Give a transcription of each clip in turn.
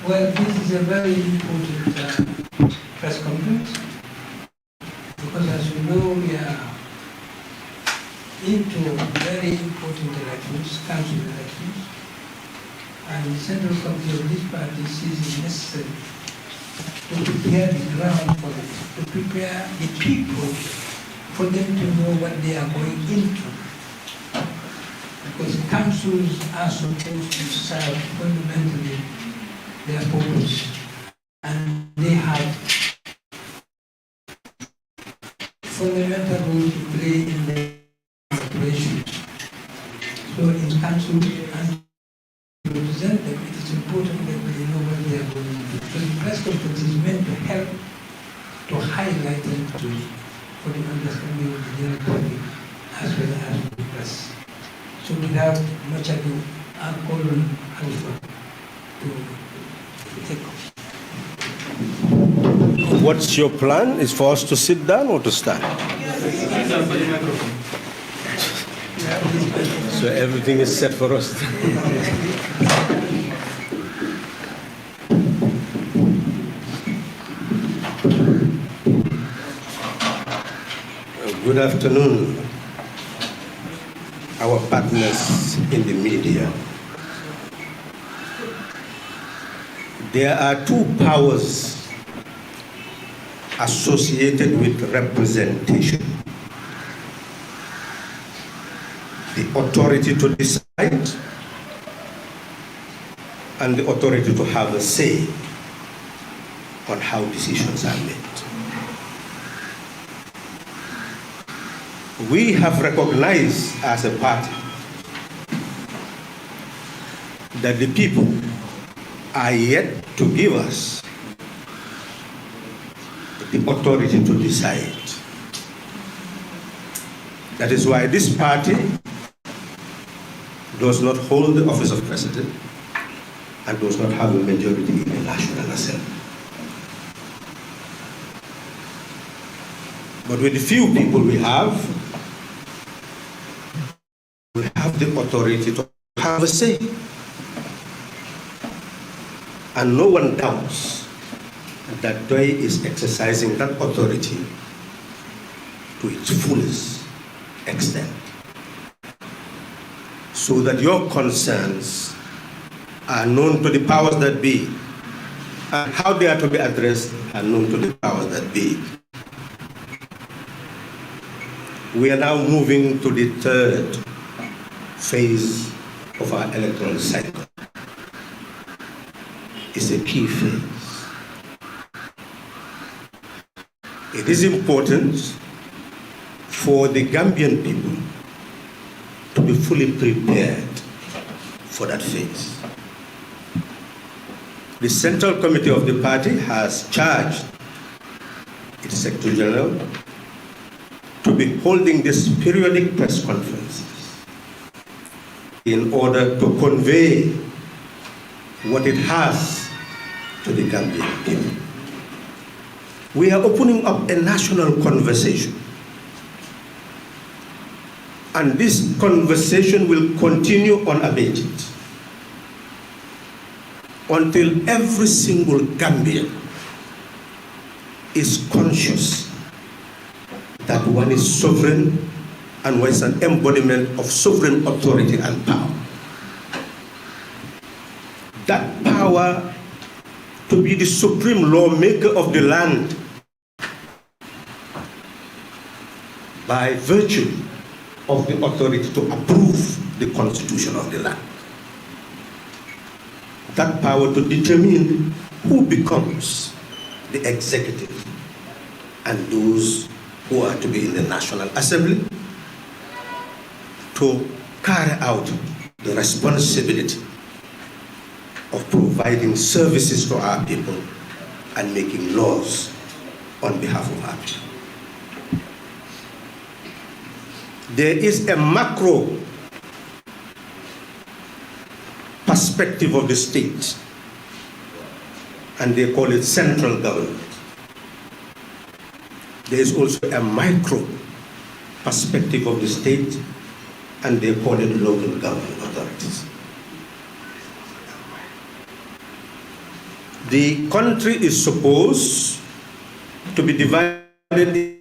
Well, this is a very important press conference because, as you know, we are into very important elections, council elections, and the Central Committee of this party sees it necessary to prepare the ground for it, to prepare the people for them to know what they are going into. Because councils are supposed to serve fundamentally their purpose, and they have fundamental role to play in their operations. So in councils and to represent them, it is important that they know what they are going to do. So the press conference is meant to help to highlight and to for the understanding of the general public as well as the press. So without much ado, I'll call on Alpha to take off. What's your plan? Is for us to sit down or to stand? So everything is set for us. Good afternoon, our partners in the media. There are two powers associated with representation: the authority to decide and the authority to have a say on how decisions are made. We have recognized as a party that the people are yet to give us the authority to decide. That is why this party does not hold the office of president and does not have a majority in the National Assembly. But with the few people we have the authority to have a say. And no one doubts that Pdois is exercising that authority to its fullest extent, so that your concerns are known to the powers that be, and how they are to be addressed are known to the powers that be. We are now moving to the third phase of our electoral cycle. It's a key phase. It is important for the Gambian people to be fully prepared for that phase. The Central Committee of the party has charged its Secretary General to be holding these periodic press conferences in order to convey what it has to the Gambian people. We are opening up a national conversation, and this conversation will continue unabated until every single Gambian is conscious that one is sovereign and one is an embodiment of sovereign authority and power. That power to be the supreme lawmaker of the land by virtue of the authority to approve the constitution of the land. That power to determine who becomes the executive and those who are to be in the National Assembly, to carry out the responsibility of providing services to our people and making laws on behalf of our people. There is a macro perspective of the state, and they call it central government. There is also a micro perspective of the state, and they call it local government authorities. The country is supposed to be divided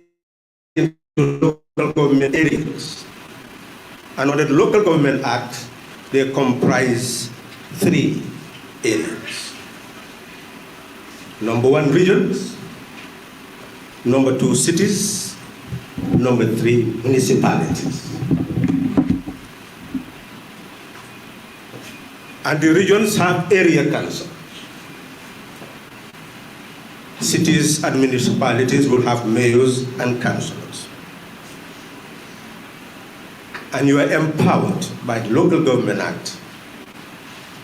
into local government areas. And under the Local Government Act, they comprise 3 areas. Number 1, regions. Number 2, cities. Number 3, municipalities. And the regions have area councils. Cities and municipalities will have mayors and councillors. And you are empowered by the Local Government Act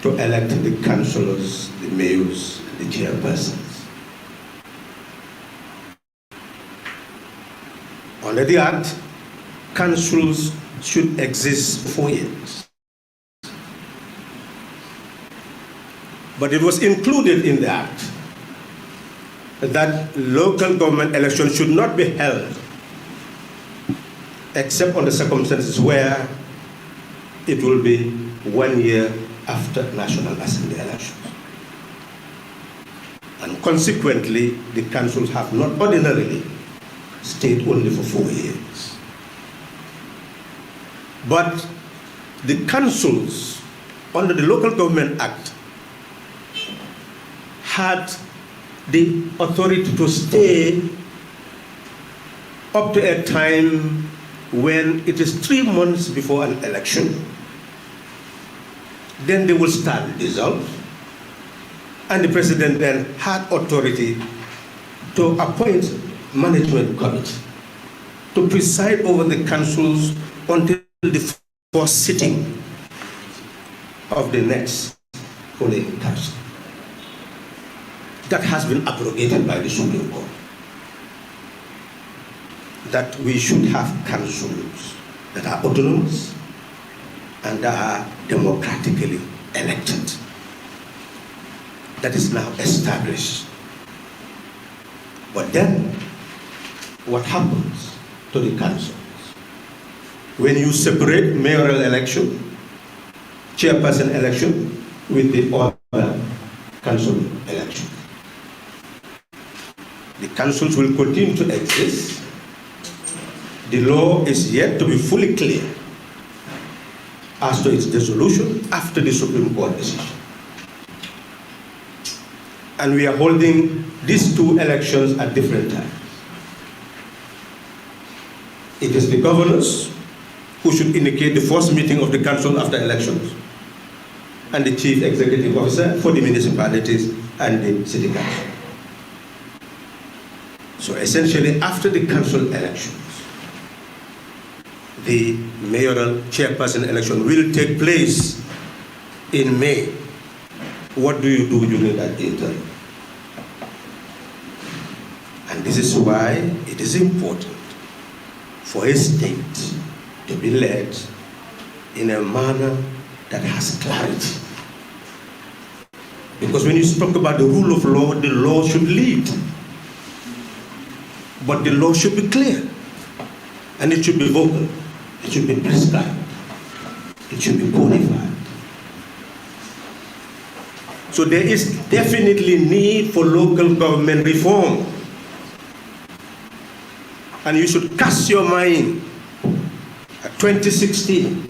to elect the councillors, the mayors, the chairpersons. Under the Act, councils should exist for 4 years. But it was included in the Act that local government elections should not be held except under circumstances where it will be 1 year after National Assembly elections. And consequently, the councils have not ordinarily stayed only for 4 years. But the councils under the Local Government Act had the authority to stay up to a time when it is 3 months before an election. Then they will start dissolve, and the president then had authority to appoint management committee to preside over the councils until the first sitting of the next polling council. That has been abrogated by the Supreme Court. That we should have councils that are autonomous and that are democratically elected. That is now established. But then, what happens to the councils? When you separate mayoral election, chairperson election with the other council election, the councils will continue to exist. The law is yet to be fully clear as to its dissolution after the Supreme Court decision. And we are holding these 2 elections at different times. It is the governors who should indicate the first meeting of the council after elections, and the chief executive officer for the municipalities and the city council. So essentially, after the council elections, the mayoral chairperson election will take place in May. What do you do during that interim? And this is why it is important for a state to be led in a manner that has clarity. Because when you talk about the rule of law, the law should lead. But the law should be clear, and it should be vocal, it should be prescribed, it should be codified. So there is definitely need for local government reform. And you should cast your mind at 2016,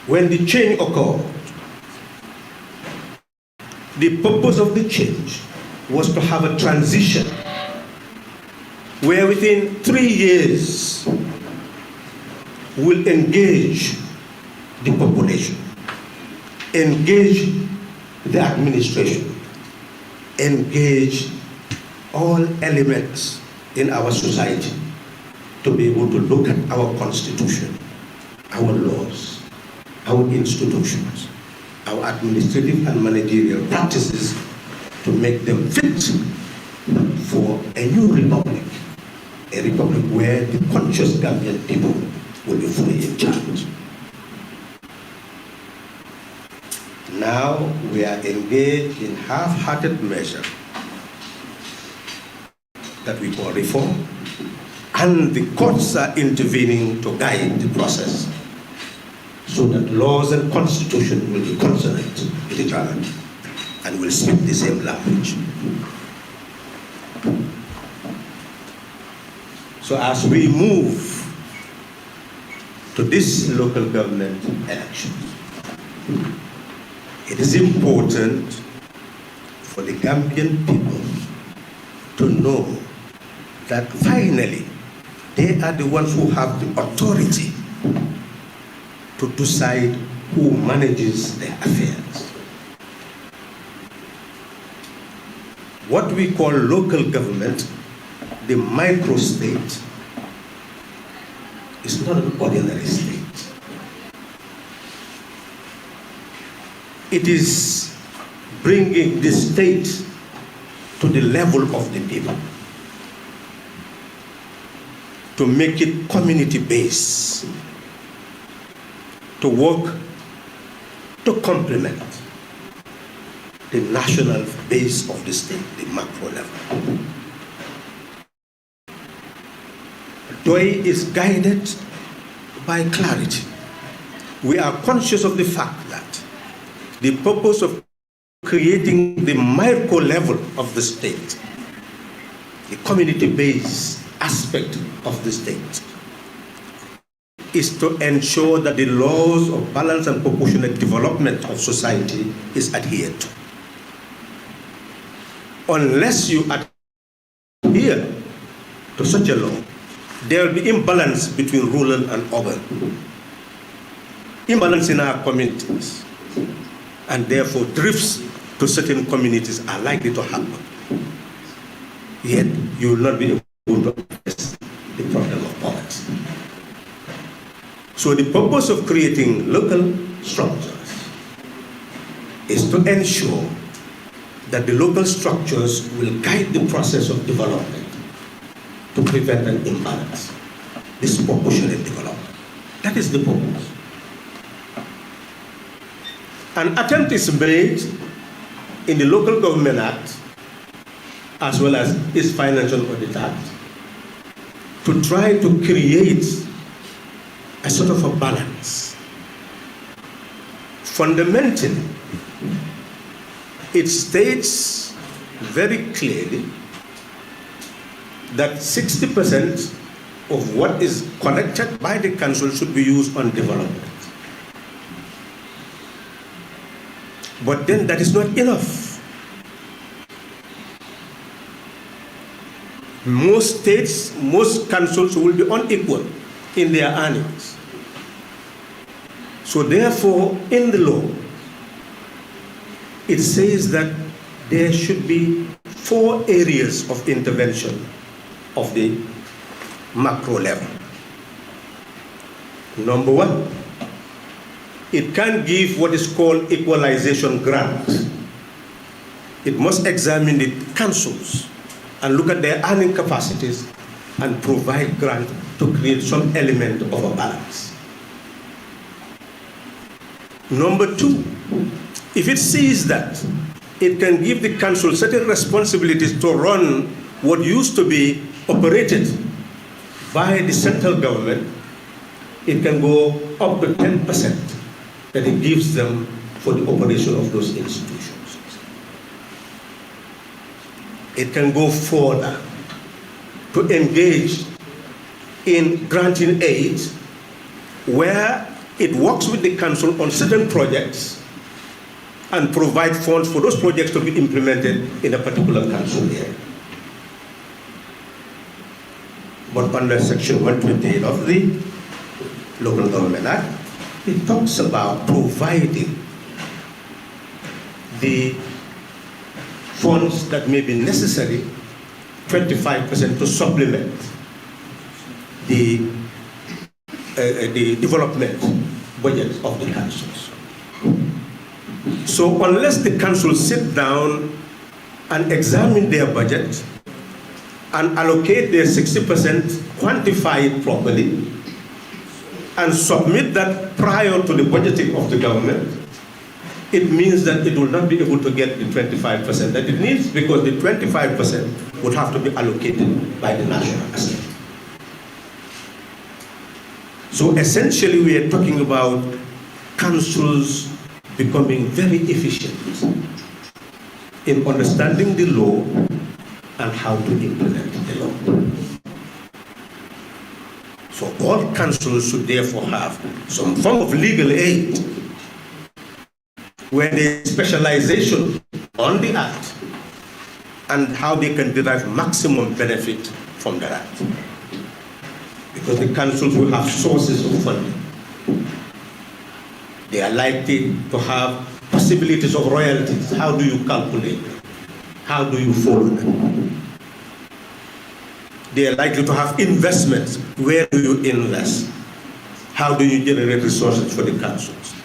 when the change occurred. The purpose of the change was to have a transition where within 3 years we'll engage the population, engage the administration, engage all elements in our society to be able to look at our constitution, our laws, our institutions, our administrative and managerial practices to make them fit for a new republic, a republic where the conscious Gambian people will be fully in charge. Now we are engaged in half-hearted measure that we call reform, and the courts are intervening to guide the process so that laws and constitution will be consonant with each other. and will speak the same language. So as we move to this local government election, it is important for the Gambian people to know that finally they are the ones who have the authority to decide who manages their affairs. What we call local government, the micro-state, is not an ordinary state. It is bringing the state to the level of the people, to make it community-based, to work to complement the national base of the state, the macro level. Pdois is guided by clarity. We are conscious of the fact that the purpose of creating the micro level of the state, the community-based aspect of the state, is to ensure that the laws of balance and proportionate development of society is adhered to. Unless you adhere to such a law, there will be imbalance between rural and urban, imbalance in our communities, and therefore drifts to certain communities are likely to happen. Yet you will not be able to address the problem of poverty. So the purpose of creating local structures is to ensure that the local structures will guide the process of development to prevent an imbalance, disproportionate development. That is the purpose. An attempt is made in the Local Government Act, as well as its Financial Audit Act, to try to create a sort of a balance. Fundamentally, it states very clearly that 60% of what is collected by the council should be used on development. But then that is not enough. Most states, most councils will be unequal in their earnings. So therefore, in the law, it says that there should be 4 areas of intervention of the macro level. Number 1, it can give what is called equalization grant. It must examine the councils and look at their earning capacities and provide grant to create some element of a balance. Number 2, if it sees that it can give the council certain responsibilities to run what used to be operated by the central government, it can go up to 10% that it gives them for the operation of those institutions. It can go further to engage in granting aid where it works with the council on certain projects and provide funds for those projects to be implemented in a particular council area. But under Section 128 of the Local Government Act, it talks about providing the funds that may be necessary, 25% to supplement the development budget of the councils. So unless the councils sit down and examine their budget and allocate their 60%, quantify it properly, and submit that prior to the budgeting of the government, it means that it will not be able to get the 25% that it needs, because the 25% would have to be allocated by the National Assembly. So essentially we are talking about councils becoming very efficient in understanding the law and how to implement the law. So all councils should therefore have some form of legal aid where there is specialization on the act and how they can derive maximum benefit from that act. Because the councils will have sources of funding. They are likely to have possibilities of royalties. How do you calculate them? How do you follow them? They are likely to have investments. Where do you invest? How do you generate resources for the councils?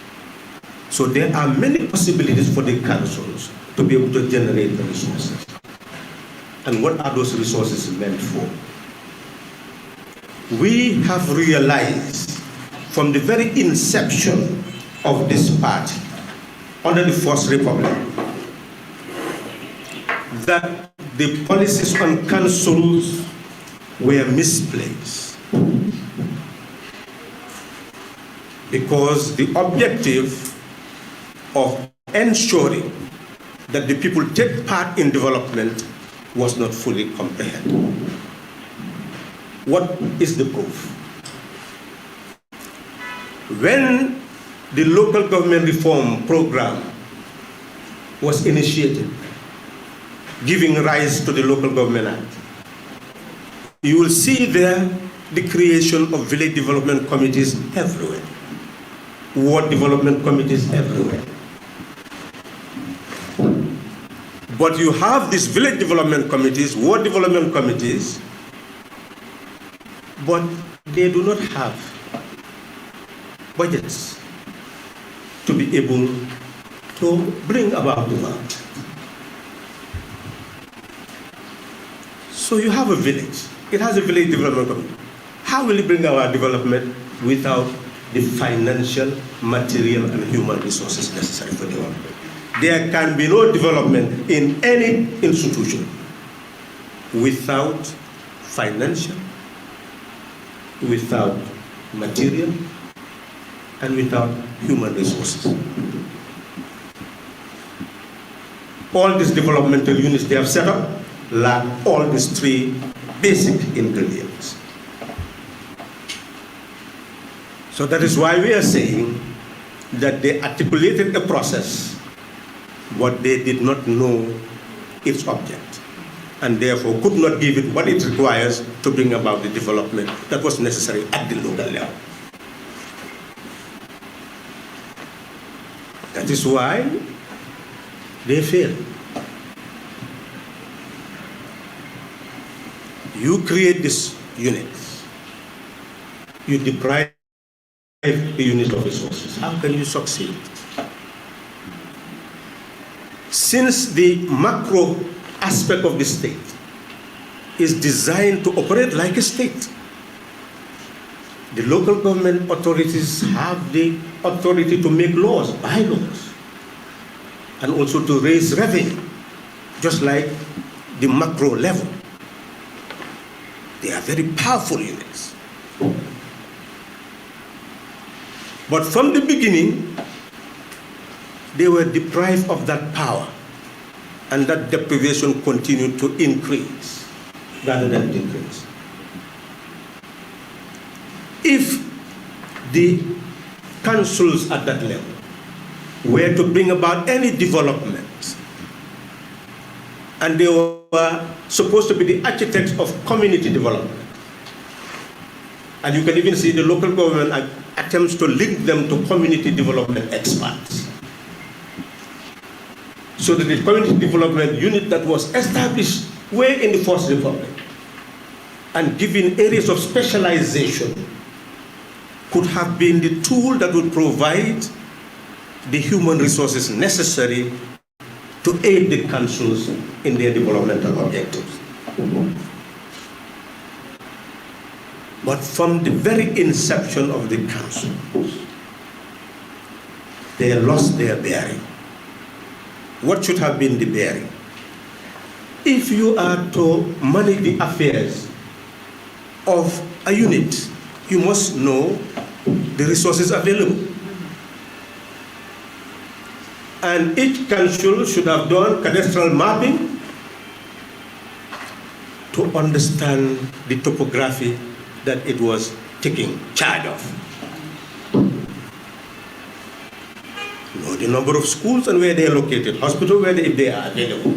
So there are many possibilities for the councils to be able to generate the resources. And what are those resources meant for? We have realized from the very inception of this party, under the First Republic, that the policies on councils were misplaced. Because the objective of ensuring that the people take part in development was not fully comprehended. What is the proof? When the local government reform program was initiated, giving rise to the Local Government Act, you will see there the creation of village development committees everywhere, ward development committees everywhere. But you have these village development committees, ward development committees, but they do not have budgets to be able to bring about development. So you have a village, it has a village development committee. How will it bring about development without the financial, material, and human resources necessary for development? There can be no development in any institution without financial, without material, and without human resources. All these developmental units they have set up lack all these three basic ingredients. So that is why we are saying that they articulated a process, but they did not know its object, and therefore could not give it what it requires to bring about the development that was necessary at the local level. That is why they fail. You create these units, you deprive the unit of resources. How can you succeed? Since the macro aspect of the state is designed to operate like a state, the local government authorities have the authority to make laws, bylaws, and also to raise revenue, just like the macro level. They are very powerful units. But from the beginning, they were deprived of that power, and that deprivation continued to increase rather than decrease. If the councils at that level were to bring about any development, and they were supposed to be the architects of community development, and you can even see the local government attempts to link them to community development experts, so that the community development unit that was established way in the First Republic and given areas of specialization could have been the tool that would provide the human resources necessary to aid the councils in their developmental objectives. But from the very inception of the councils, they lost their bearing. What should have been the bearing? If you are to manage the affairs of a unit, you must know the resources available. And each council should have done cadastral mapping to understand the topography that it was taking charge of. Know the number of schools and where they are located, hospital where if they are available.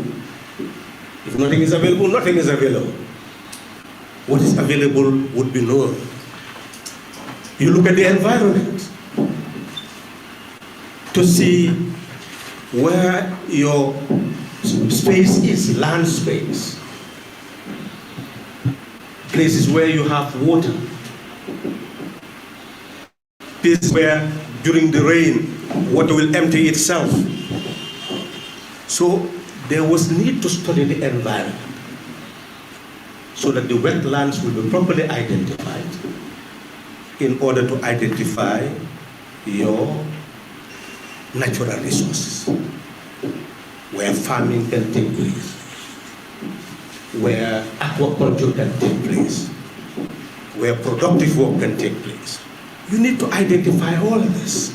If nothing is available, nothing is available. What is available would be known. You look at the environment to see where your space is, land space. Places where you have water. Places where during the rain, water will empty itself. So there was need to study the environment so that the wetlands will be properly identified in order to identify your natural resources, where farming can take place, where aquaculture can take place, where productive work can take place. You need to identify all of this.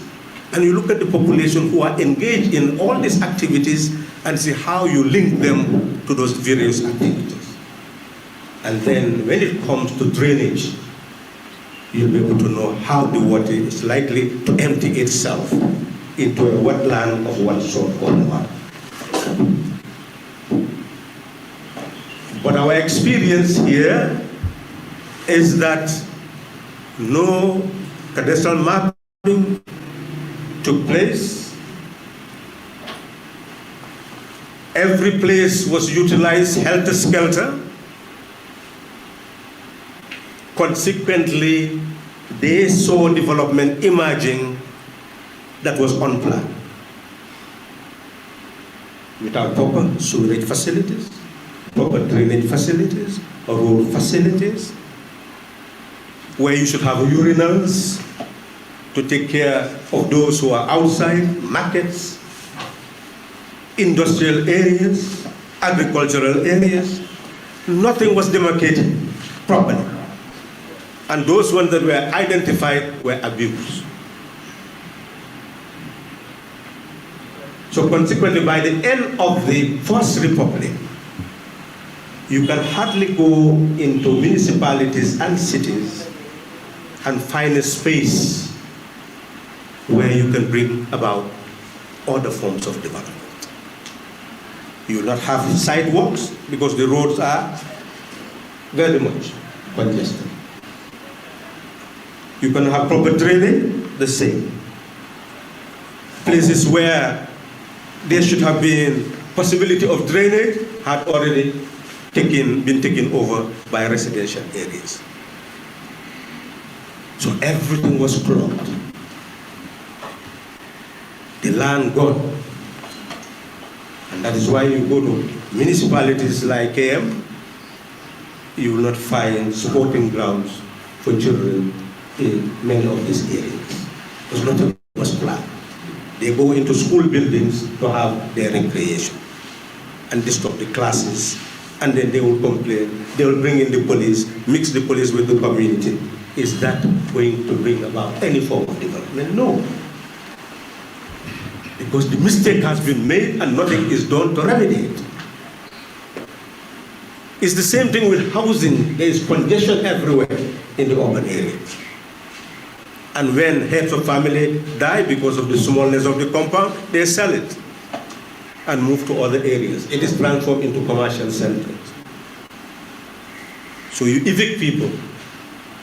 And you look at the population who are engaged in all these activities and see how you link them to those various activities. And then when it comes to drainage, you'll be able to know how the water is likely to empty itself into a wetland of one sort or another. But our experience here is that no cadastral mapping took place. Every place was utilized helter-skelter. Consequently, they saw development emerging that was unplanned, without proper sewerage facilities, proper drainage facilities, or road facilities, where you should have urinals to take care of those who are outside, markets, industrial areas, agricultural areas. Nothing was demarcated properly. And those ones that were identified were abused. So consequently, by the end of the First Republic, you can hardly go into municipalities and cities and find a space where you can bring about other forms of development. You will not have sidewalks because the roads are very much congested. You can have proper drainage, the same. Places where there should have been possibility of drainage had already been taken over by residential areas. So everything was clogged. The land gone. And that is why you go to municipalities like KM, you will not find sporting grounds for children in many of these areas. Because nothing was planned. They go into school buildings to have their recreation and disturb the classes, and then they will complain. They will bring in the police, mix the police with the community. Is that going to bring about any form of development? No. Because the mistake has been made and nothing is done to remedy it. It's the same thing with housing. There is congestion everywhere in the urban areas. And when heads of family die because of the smallness of the compound, they sell it and move to other areas. It is transformed into commercial centers. So you evict people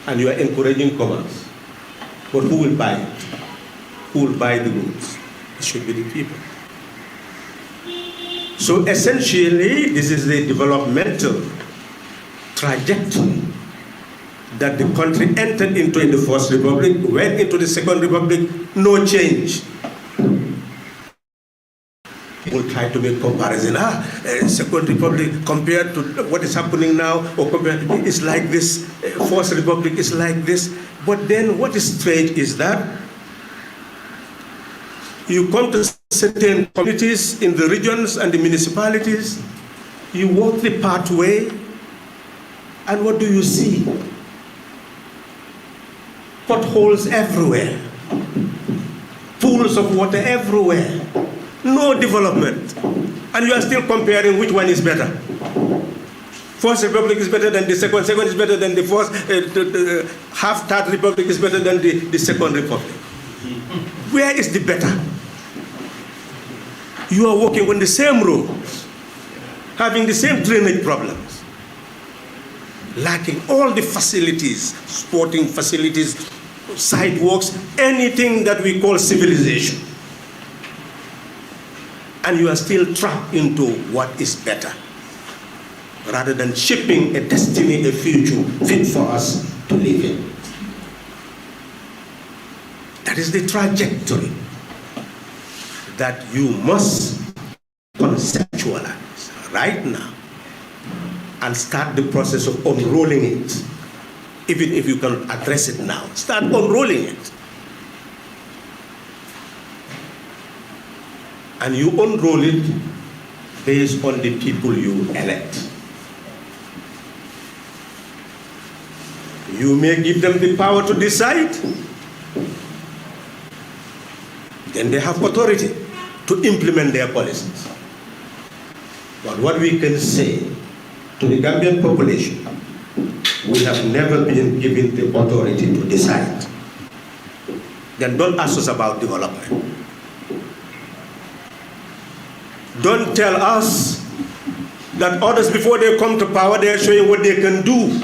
and you are encouraging commerce. But who will buy it? Who will buy the goods? It should be the people. So essentially, this is the developmental trajectory that the country entered into in the First Republic, went into the Second Republic, no change. People try to make comparison. Second Republic compared to what is happening now, or compared to, it's like this, First Republic is like this. But then what is strange is that you come to certain communities in the regions and the municipalities, you walk the pathway, and what do you see? Potholes everywhere, pools of water everywhere, no development. And you are still comparing which one is better. First Republic is better than the second, second is better than the first, half-third Republic is better than the second Republic. Where is the better? You are working on the same roads, having the same drainage problems, lacking all the facilities, sporting facilities, sidewalks, anything that we call civilization. And you are still trapped into what is better, rather than shaping a destiny, a future fit for us to live in. That is the trajectory that you must conceptualize right now and start the process of unrolling it. Even if you can address it now, start unrolling it. And you unroll it based on the people you elect. You may give them the power to decide. Then they have authority to implement their policies. But what we can say to the Gambian population, we have never been given the authority to decide. Then don't ask us about development. Don't tell us that others, before they come to power, they are showing what they can do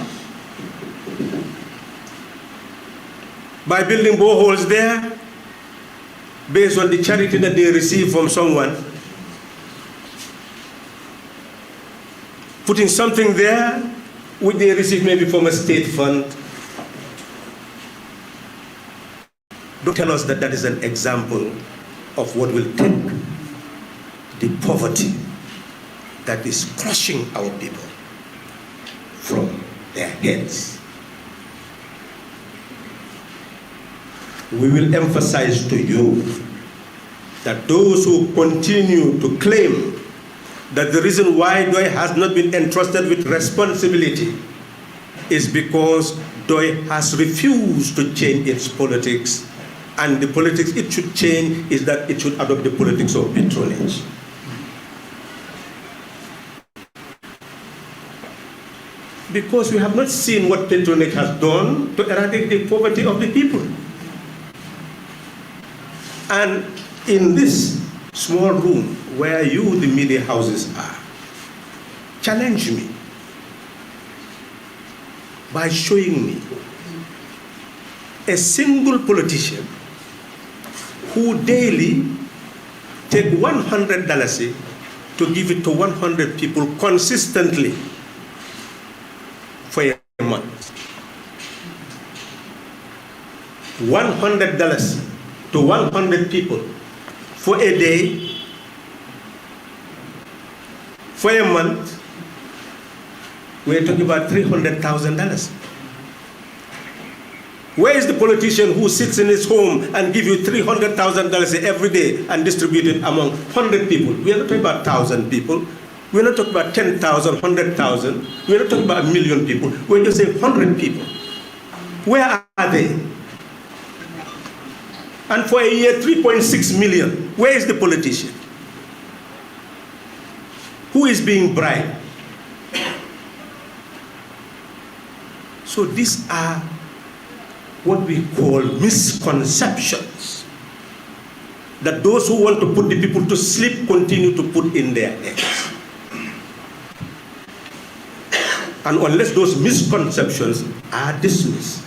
by building boreholes there based on the charity that they receive from someone, putting something there which they receive maybe from a state fund. Don't tell us that that is an example of what will take the poverty that is crushing our people from their heads. We will emphasize to you that those who continue to claim that the reason why Pdois has not been entrusted with responsibility is because Pdois has refused to change its politics, and the politics it should change is that it should adopt the politics of patronage. Because we have not seen what patronage has done to eradicate the poverty of the people. And in this small room where you, the media houses, are, challenge me by showing me a single politician who daily take $100 to give it to 100 people consistently for a month. $100 to 100 people for a day, for a month. We're talking about $300,000. Where is the politician who sits in his home and gives you $300,000 every day and distribute it among 100 people? We are not talking about 1,000 people. We're not talking about 10,000, 100,000. We're not talking about 1 million people. We're just saying 100 people. Where are they? And for a year, 3.6 million. Where is the politician? Who is being bribed? So these are what we call misconceptions that those who want to put the people to sleep continue to put in their heads. And unless those misconceptions are dismissed,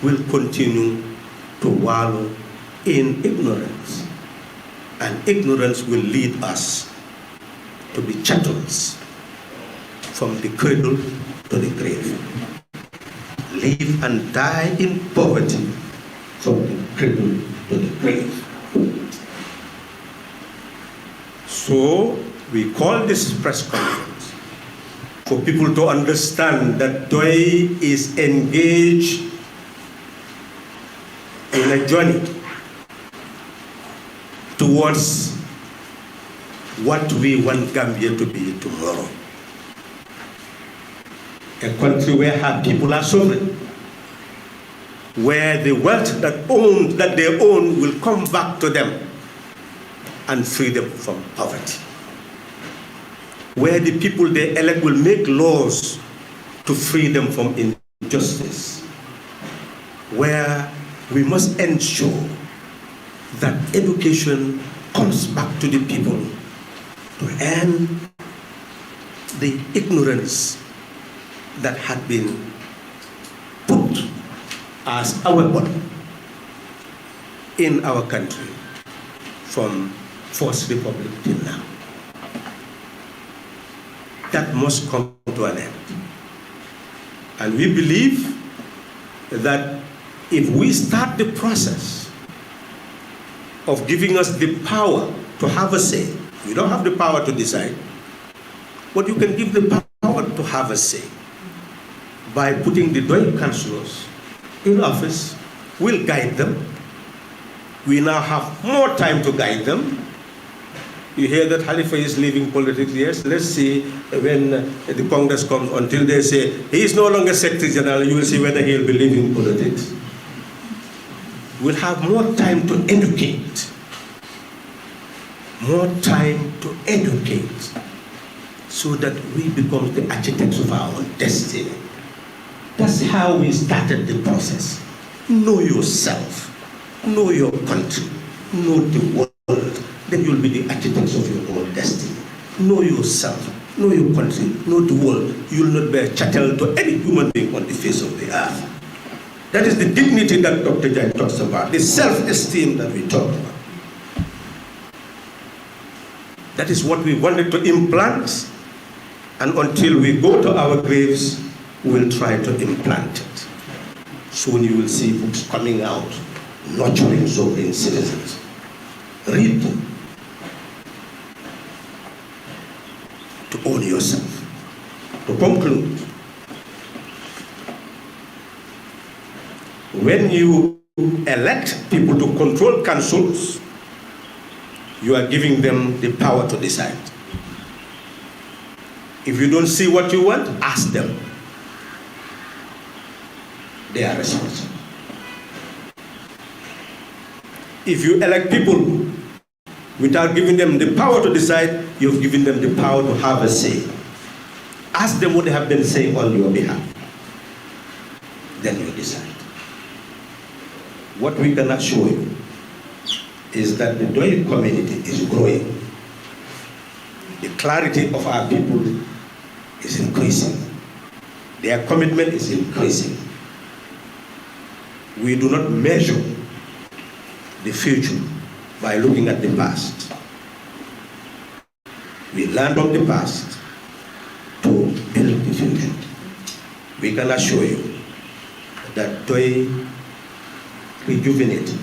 we'll continue to wallow in ignorance. And ignorance will lead us to be chattels from the cradle to the grave. Live and die in poverty from the cradle to the grave. So we call this press conference for people to understand that Pdois is engaged in a journey towards what we want Gambia to be tomorrow. A country where her people are sovereign, where the wealth that they own will come back to them, and free them from poverty. Where the people they elect will make laws to free them from injustice. Where we must ensure that education comes back to the people to end the ignorance that had been put as a weapon in our country from First Republic till now. That must come to an end. And we believe that if we start the process of giving us the power to have a say, you don't have the power to decide, but you can give the power to have a say by putting the Pdois councillors in office. We'll guide them. We now have more time to guide them. You hear that Halifa is leaving politics. Yes, let's see when the Congress comes, until they say he is no longer Secretary General, you will see whether he will be leaving politics. We'll have more time to educate. More time to educate so that we become the architects of our own destiny. That's how we started the process. Know yourself, know your country, know the world. Then you'll be the architects of your own destiny. Know yourself, know your country, know the world. You'll not be a chattel to any human being on the face of the earth. That is the dignity that Dr. Jain talks about, the self-esteem that we talk about. That is what we wanted to implant, and until we go to our graves, we'll try to implant it. Soon you will see books coming out, nurturing sovereign citizens. Read them. To own yourself. To conclude, when you elect people to control councils, you are giving them the power to decide. If you don't see what you want, ask them. They are responsible. If you elect people without giving them the power to decide, you've given them the power to have a say. Ask them what they have been saying on your behalf. Then you decide. What we can assure you is that the Pdois community is growing. The clarity of our people is increasing. Their commitment is increasing. We do not measure the future by looking at the past. We learn from the past to build the future. We can assure you that Pdois rejuvenated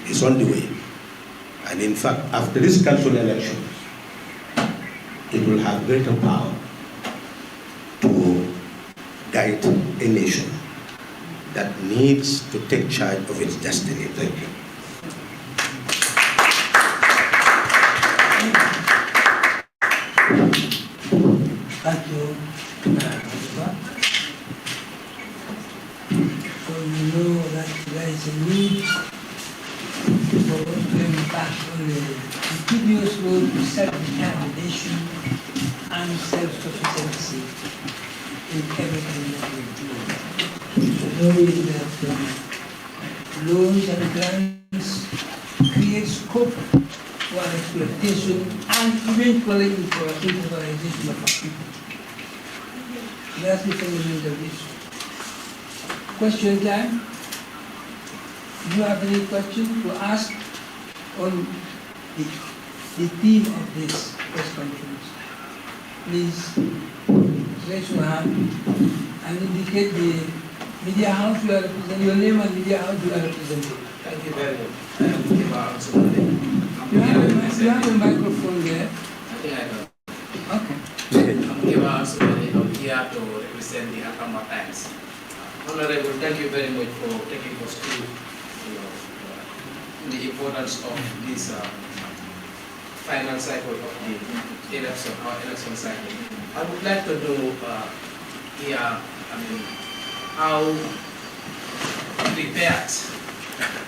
is on the way. And in fact, after this council election, it will have greater power to guide a nation that needs to take charge of its destiny. Thank you. Thank you. So you know that there is a need for us to impact on the continuous road to self-determination and self-sufficiency in everything that we do. Knowing that loans and grants create scope for exploitation and eventually for a improvisation of our people. That's the fundamental issue. Question time? Do you have any questions to ask on the theme of this press conference? Please raise your hand and indicate the media house you are representing, your name and media house you are representing. Thank you very much. I am Kiba Ansumade. You have a microphone there. I think I know. Okay. I'm Kiba Ansumade. I'm here to represent the Akama Times. Honorable, thank you very much for taking us through the importance of this final cycle of the election, our election cycle. I would like to know here, how prepared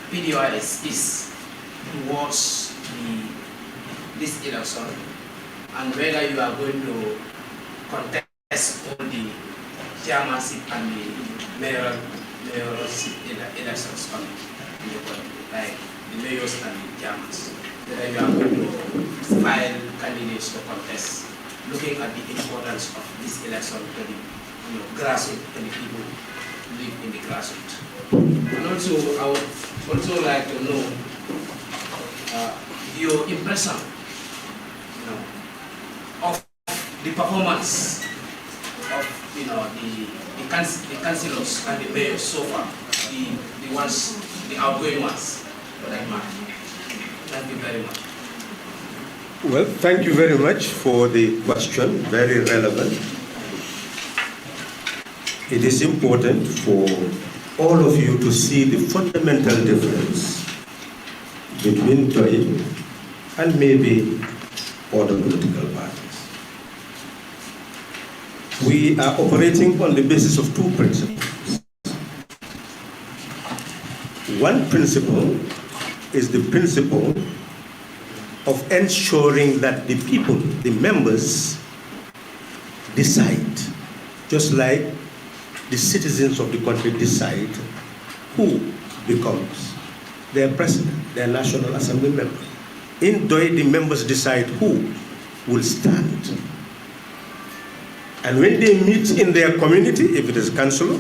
Pdois is towards the this election and whether you are going to contest all the chairmanship and the mayorship elections coming in the country, like the mayors and the chairmans. Whether you are going to file candidates to contest, looking at the importance of this election to the grassroots and the people who live in the grassroots. And also, I would also like to know your impression of the performance of the councillors and the mayors so far, the outgoing ones, for that matter. Thank you very much. Well, thank you very much for the question, very relevant. It is important for all of you to see the fundamental difference between Pdois and maybe other political parties. We are operating on the basis of two principles. One principle is the principle of ensuring that the people, the members, decide, just like the citizens of the country decide who becomes their president, their National Assembly member. In Pdois, the members decide who will stand. And when they meet in their community, if it is councillor,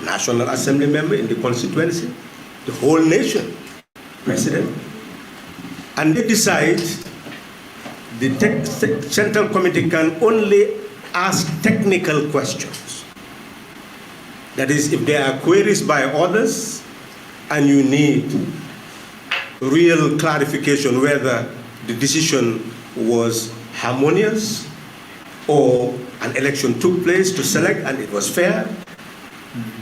National Assembly member in the constituency, the whole nation, president, and they decide, the Central Committee can only ask technical questions. That is, if there are queries by others and you need real clarification whether the decision was harmonious or an election took place to select and it was fair,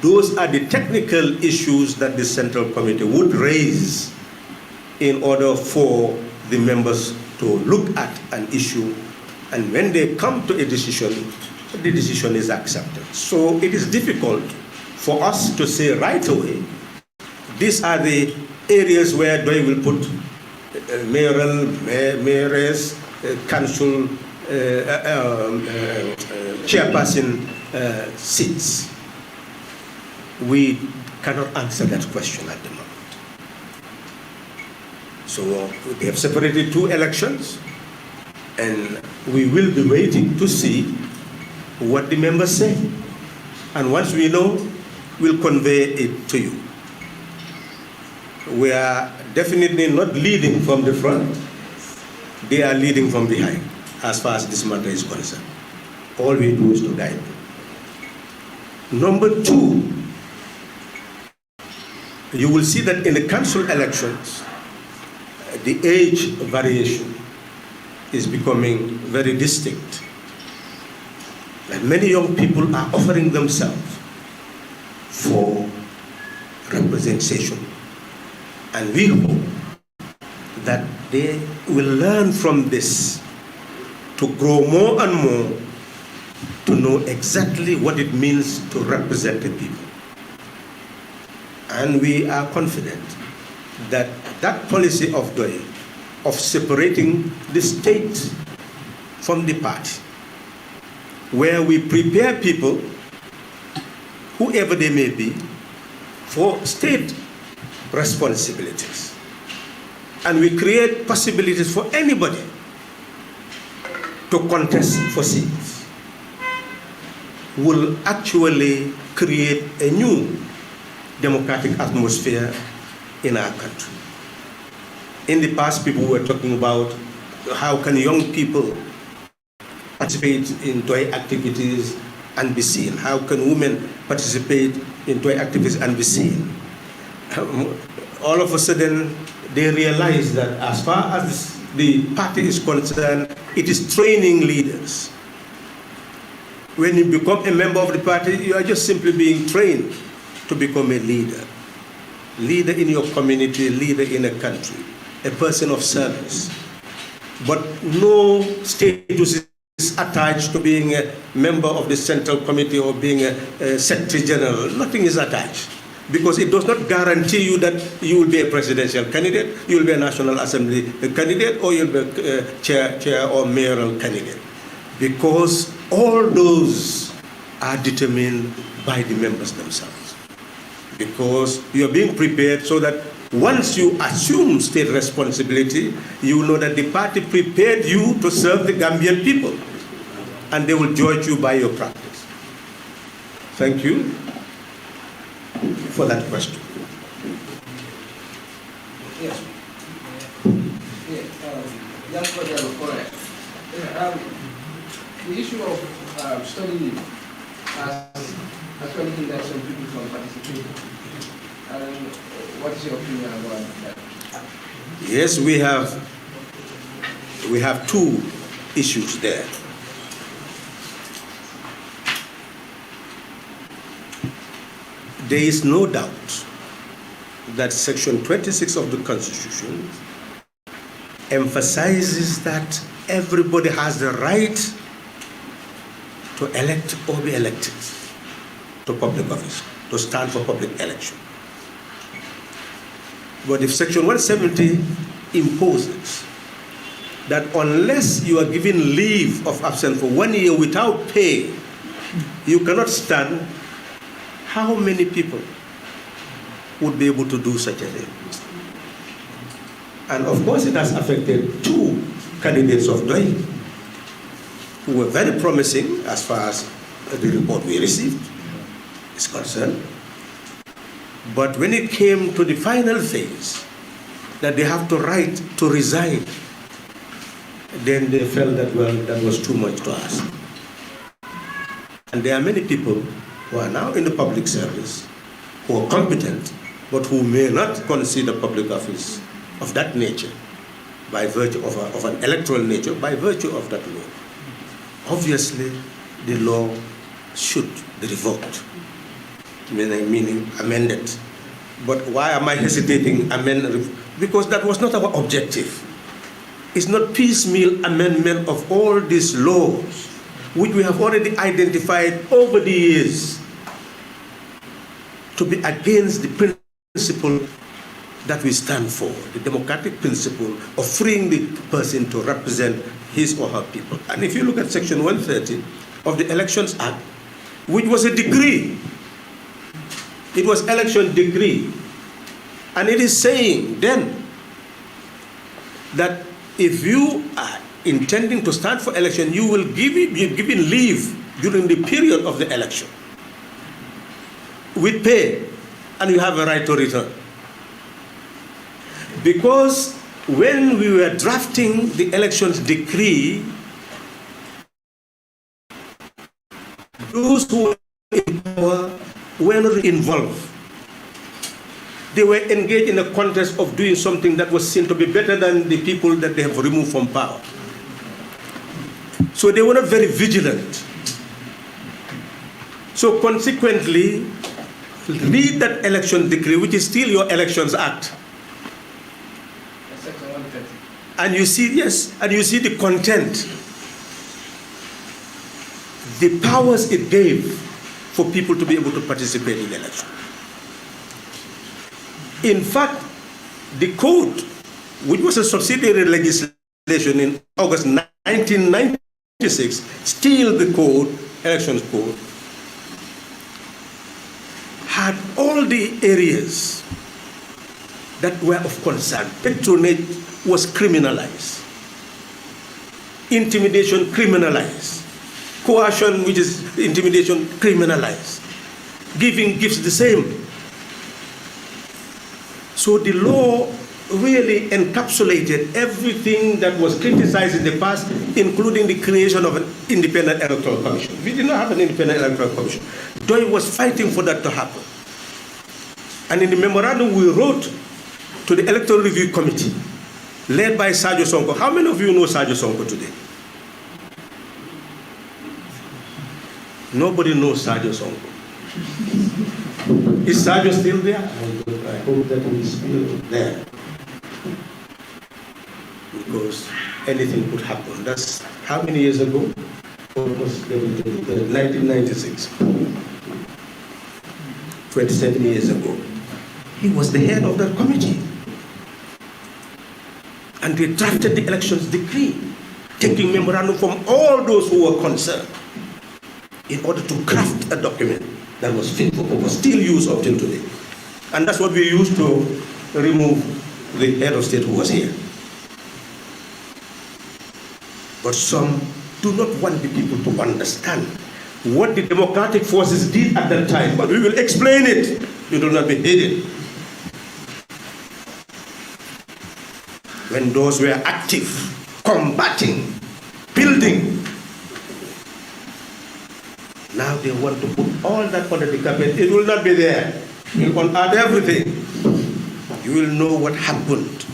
those are the technical issues that the Central Committee would raise in order for the members to look at an issue, and when they come to a decision, the decision is accepted. So it is difficult for us to say right away, these are the areas where Pdois will put mayoral, mayors, council, chairperson seats. We cannot answer that question at the moment. So we have separated two elections, and we will be waiting to see what the members say. And once we know, we'll convey it to you. We are definitely not leading from the front. They are leading from behind, as far as this matter is concerned. All we do is to guide them. Number two, you will see that in the council elections, the age variation is becoming very distinct. And many young people are offering themselves for representation. And we hope that they will learn from this to grow more and more, to know exactly what it means to represent the people. And we are confident that that policy of Pdois, of separating the state from the party, where we prepare people, whoever they may be, for state responsibilities. And we create possibilities for anybody to contest for seats, will actually create a new democratic atmosphere in our country. In the past, people were talking about how can young people participate in Pdois activities and be seen? How can women participate in Pdois activities and be seen? All of a sudden, they realize that as far as the party is concerned, it is training leaders. When you become a member of the party, you are just simply being trained to become a leader. Leader in your community, leader in a country, a person of service. But no status is attached to being a member of the Central Committee or being a Secretary General. Nothing is attached. because it does not guarantee you that you will be a presidential candidate, you will be a National Assembly candidate, or you'll be a chair or mayoral candidate. Because all those are determined by the members themselves. Because you are being prepared so that once you assume state responsibility, you know that the party prepared you to serve the Gambian people, and they will judge you by your practice. Thank you for that question. Yes. Just for the correct. The issue of study leave has actually hindered some people from participating. And what is your opinion about that? Yes, we have two issues there. There is no doubt that Section 26 of the Constitution emphasizes that everybody has the right to elect or be elected to public office, to stand for public election. But if Section 170 imposes that unless you are given leave of absence for 1 year without pay, you cannot stand, how many people would be able to do such a thing? And of course it has affected two candidates of Pdois who were very promising as far as the report we received is concerned. But when it came to the final phase, that they have to write to resign, then they felt that, well, that was too much to ask. And there are many people who are now in the public service, who are competent, but who may not consider public office of that nature, by virtue of an electoral nature, by virtue of that law. Obviously, the law should be revoked, meaning amended. But why am I hesitating? Because that was not our objective. It's not piecemeal amendment of all these laws, which we have already identified over the years to be against the principle that we stand for, the democratic principle of freeing the person to represent his or her people. And if you look at Section 130 of the Elections Act, which was a decree, it was election decree, and it is saying then that if you are intending to stand for election, you will be given leave during the period of the election with pay, and you have a right to return. Because when we were drafting the elections decree, those who were in power were not involved. They were engaged in a contest of doing something that was seen to be better than the people that they have removed from power. So they were not very vigilant. So consequently, read that election decree, which is still your Elections Act. Section 130. And you see, yes, and you see the content, the powers it gave for people to be able to participate in the election. In fact, the code, which was a subsidiary legislation in August 1996, still the code, elections code, had all the areas that were of concern. Patronage was criminalized. Intimidation criminalized. Coercion, which is intimidation, criminalized. Giving gifts, the same. So the law really encapsulated everything that was criticized in the past, including the creation of an independent electoral commission. We did not have an independent electoral commission. Pdois was fighting for that to happen. And in the memorandum we wrote to the Electoral Review Committee, led by Sadio Sonko. How many of you know Sadio Sonko today? Nobody knows Sadio Sonko. Is Sadio still there? I hope that he's still there. Because anything could happen. That's how many years ago? Almost 1996. 27 years ago. He was the head of that committee. And they drafted the elections decree, taking memorandum from all those who were concerned in order to craft a document that was fit for purpose, still used up till today. And that's what we used to remove the head of state who was here. But some do not want the people to understand what the democratic forces did at that time, but we will explain it. It will not be hidden. When those were active, combating, building, now they want to put all that under the carpet. It will not be there. You will unearth everything. You will know what happened,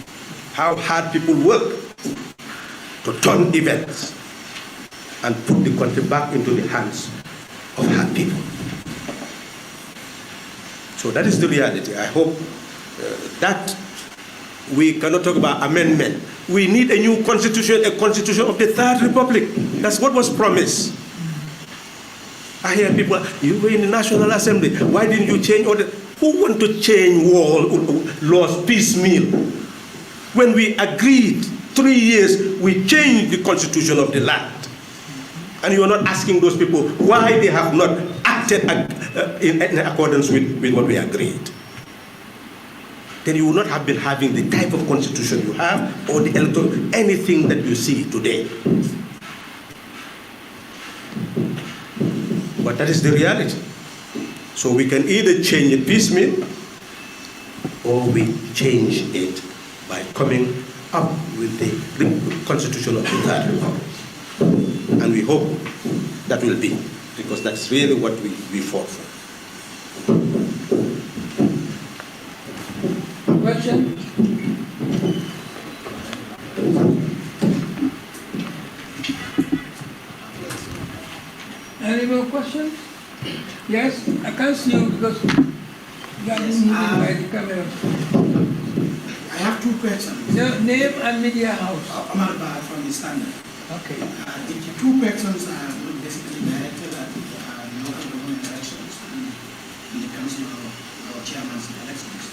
how hard people work to turn events and put the country back into the hands of hard people. So that is the reality. I hope that we cannot talk about amendment. We need a new constitution, a constitution of the Third Republic. That's what was promised. I hear people, you were in the National Assembly, why didn't you change all the... Who want to change laws piecemeal? When we agreed 3 years, we changed the constitution of the land. And you are not asking those people why they have not acted in accordance with what we agreed. Then you would not have been having the type of constitution you have or the electoral, anything that you see today. But that is the reality. So we can either change it piecemeal or we change it by coming up with the constitution of the Third Republic. And we hope that will be, because that's really what we fought for. Question? Any more questions? Yes, I can't see you because you are moving by the camera. I have two questions. Your name and media house. Omar Bar from the Standard. Okay. The two questions are basically directed at local government elections and the council or chairman's elections.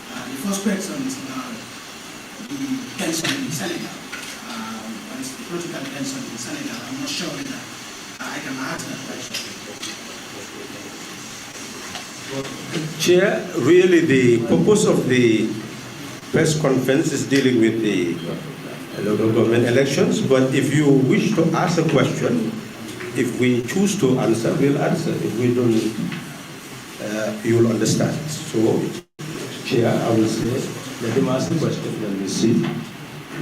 The first question is about the tension in Senegal. What is the political tension in Senegal? I'm not sure whether I can answer that question. Chair, really the purpose of the press conference is dealing with the local government elections, but if you wish to ask a question, if we choose to answer, we'll answer. If we don't, you will understand. So, Chair, I will say, let him ask the question and we see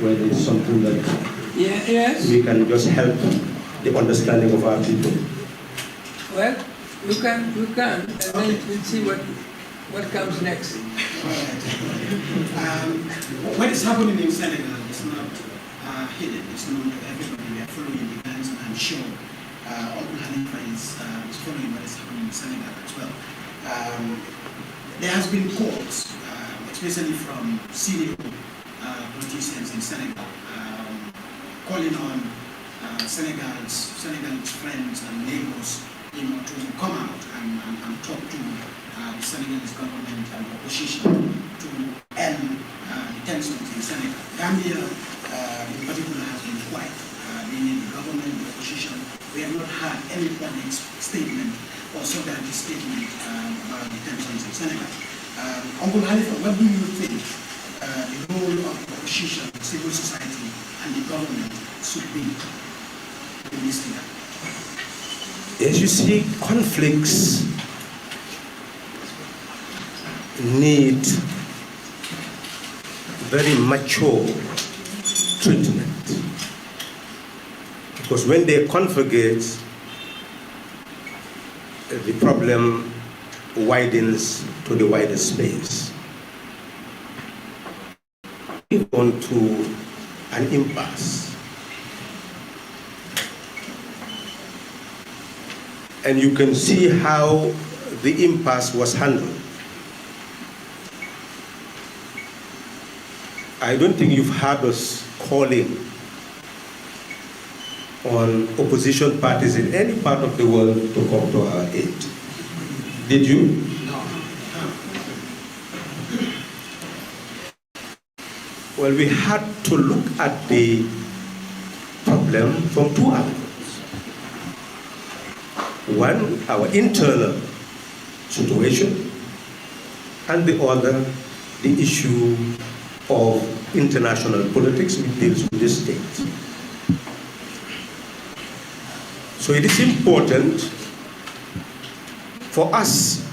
whether it's something that Yes. we can just help the understanding of our people. Well, you can, and then we'll see what comes next. What is happening in Senegal is not hidden. It's known to everybody. We are following the events, and I'm sure Uncle Hanifa is following what is happening in Senegal as well. There has been calls, especially from senior politicians in Senegal, calling on Senegal's friends and neighbors, to come out and talk to the Senegalese government and opposition to end the tensions in Senegal. Gambia, in particular, has been quiet, meaning the government, the opposition. We have not had any public statement or solidarity statement about the tensions in Senegal. Uncle Hanifa, what do you think the role of opposition, civil society, and the government should be in this regard? As you see, conflicts need very mature treatment. Because when they conflagrate, the problem widens to the wider space. We want to an impasse. And you can see how the impasse was handled. I don't think you've heard us calling on opposition parties in any part of the world to come to our aid. Did you? No. Well, we had to look at the problem from two angles. One, our internal situation, and the other, the issue of international politics which deals with the state. So it is important for us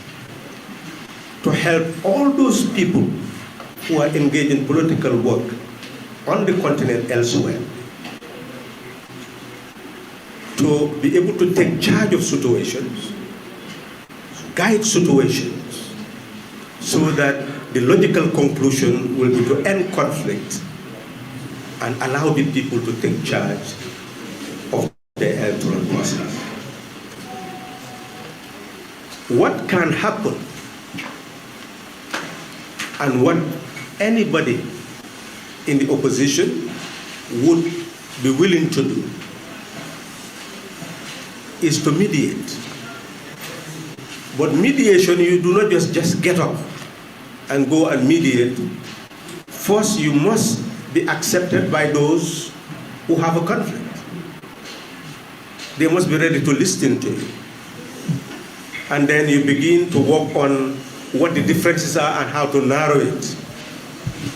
to help all those people who are engaged in political work on the continent elsewhere to be able to take charge of situations, guide situations, so that the logical conclusion will be to end conflict and allow the people to take charge of their electoral process. What can happen and what anybody in the opposition would be willing to do is to mediate. But mediation, you do not just get up and go and mediate. First, you must be accepted by those who have a conflict. They must be ready to listen to you. And then you begin to work on what the differences are and how to narrow it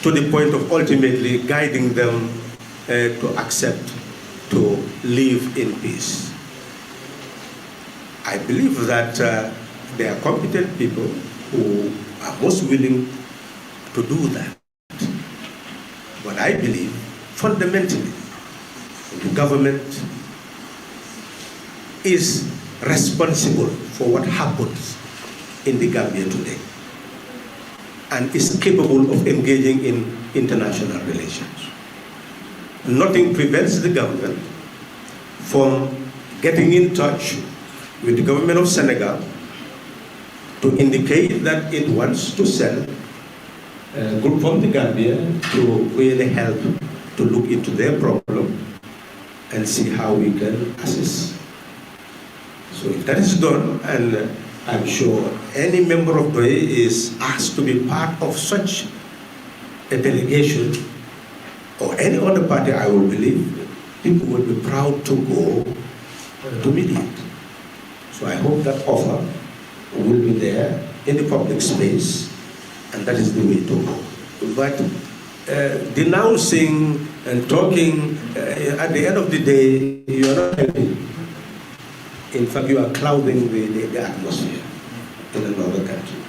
to the point of ultimately guiding them to accept to live in peace. I believe that there are competent people who are most willing to do that. But I believe fundamentally the government is responsible for what happens in the Gambia today and is capable of engaging in international relations. Nothing prevents the government from getting in touch with the government of Senegal to indicate that it wants to send a group from the Gambia to really help to look into their problem and see how we can assist. So if that is done, and I'm sure any member of Pdois is asked to be part of such a delegation, or any other party, I will believe, people would be proud to go to mediate. So I hope that offer will be there in the public space, and that is the way to go. But denouncing and talking, at the end of the day, you are not helping. In fact, you are clouding the atmosphere in another country.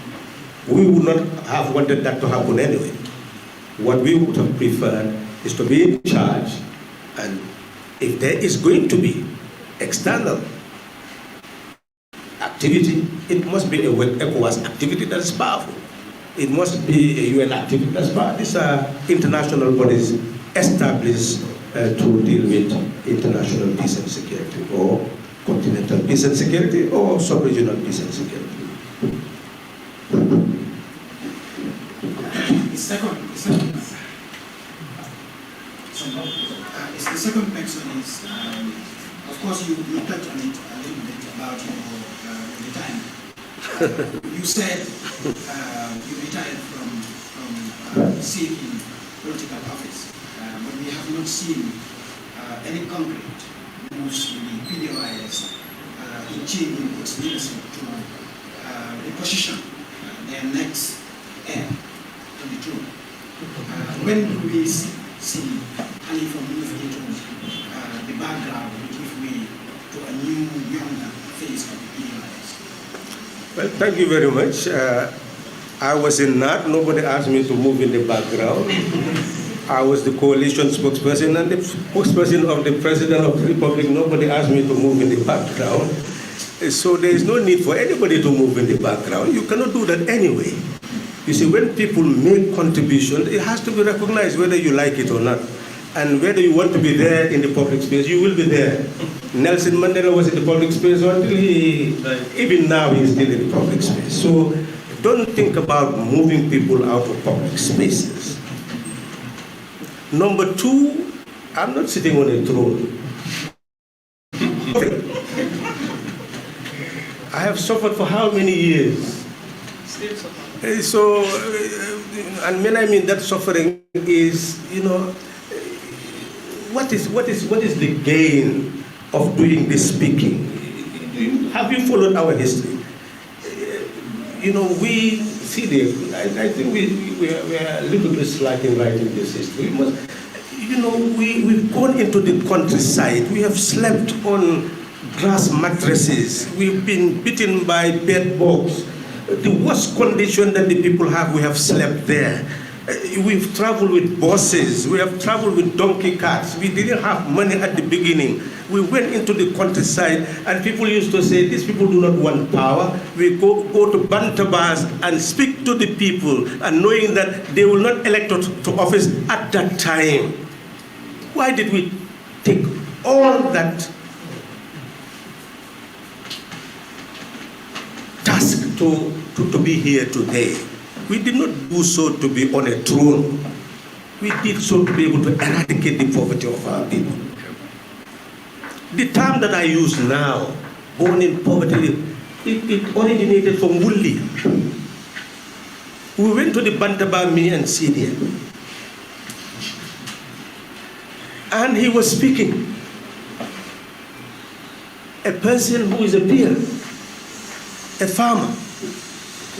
We would not have wanted that to happen anyway. What we would have preferred is to be in charge, and if there is going to be external activity, it must be a ECOWAS activity that is powerful. It must be a UN activity that's powerful. These are international bodies established to deal with international peace and security, or continental peace and security, or sub-regional peace and security. The second question is, of course, you touched on it a little bit about your retirement. You said you retired from seeking political office, but we have not seen any concrete moves in the Pdois in changing its leadership to the position, their next heir to the throne. When do we see Halifa move into the background and give way to a new, younger phase of the Pdois? Well, thank you very much. I was in NAT. Nobody asked me to move in the background. I was the coalition spokesperson and the spokesperson of the President of the Republic. Nobody asked me to move in the background. So there is no need for anybody to move in the background. You cannot do that anyway. You see, when people make contributions, it has to be recognized whether you like it or not. And whether you want to be there in the public space, you will be there. Nelson Mandela was in the public space until even now he is still in the public space. So don't think about moving people out of public spaces. Number two, I'm not sitting on a throne. I have suffered for how many years? And when I mean that suffering is, what is the gain of doing this speaking? Have you followed our history? We see I think we are a little bit slack in writing this history. We must, we've gone into the countryside. We have slept on grass mattresses. We've been bitten by bed bugs. The worst condition that the people have, we have slept there. We've traveled with buses. We have traveled with donkey carts. We didn't have money at the beginning. We went into the countryside, and people used to say, these people do not want power. We go to Bantabas and speak to the people, and knowing that they will not elect us to office at that time. Why did we take all that task to be here today? We did not do so to be on a throne. We did so to be able to eradicate the poverty of our people. The term that I use now, born in poverty, it originated from Wuli. We went to the Bantaba, me and Sidia. And he was speaking. A person who is a peer, a farmer,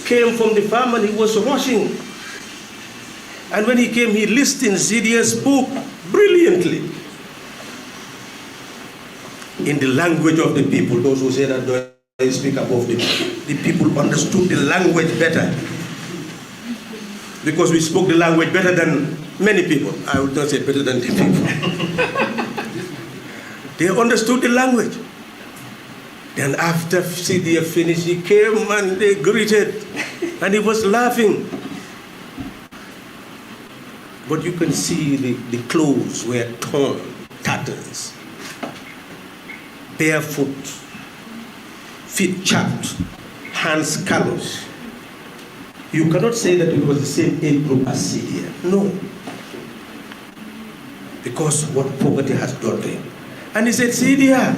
came from the farm and he was rushing. And when he came, he listened. Zidia spoke brilliantly in the language of the people. Those who say that they speak above the people understood the language better, because we spoke the language better than many people. I would not say better than the people. They understood the language. Then after Sidia finished, he came and they greeted, and he was laughing. But you can see the clothes were torn, tatters, barefoot, feet chapped, hands callous. You cannot say that it was the same age group as Sidia. No. Because what poverty has done to him. And he said, Sidia,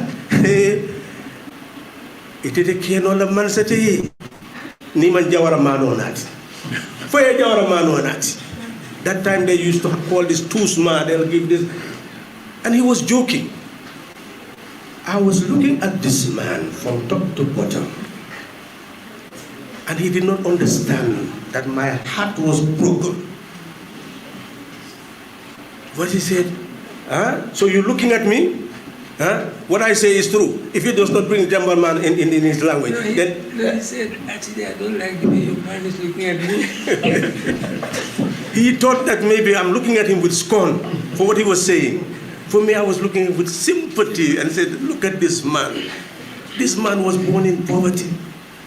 itete kenola mansati ni man jawara mano nati foye jawara mano nati. That time they used to call this too smart, they'll give this, and he was joking. I was looking at this man from top to bottom, and he did not understand that my heart was broken. But he said, so you're looking at me? What I say is true. If he does not bring Jambal man in his language, no, then he said, actually, I don't like the way your man is looking at me. He thought that maybe I'm looking at him with scorn for what he was saying. For me, I was looking at him with sympathy and said, look at this man. This man was born in poverty.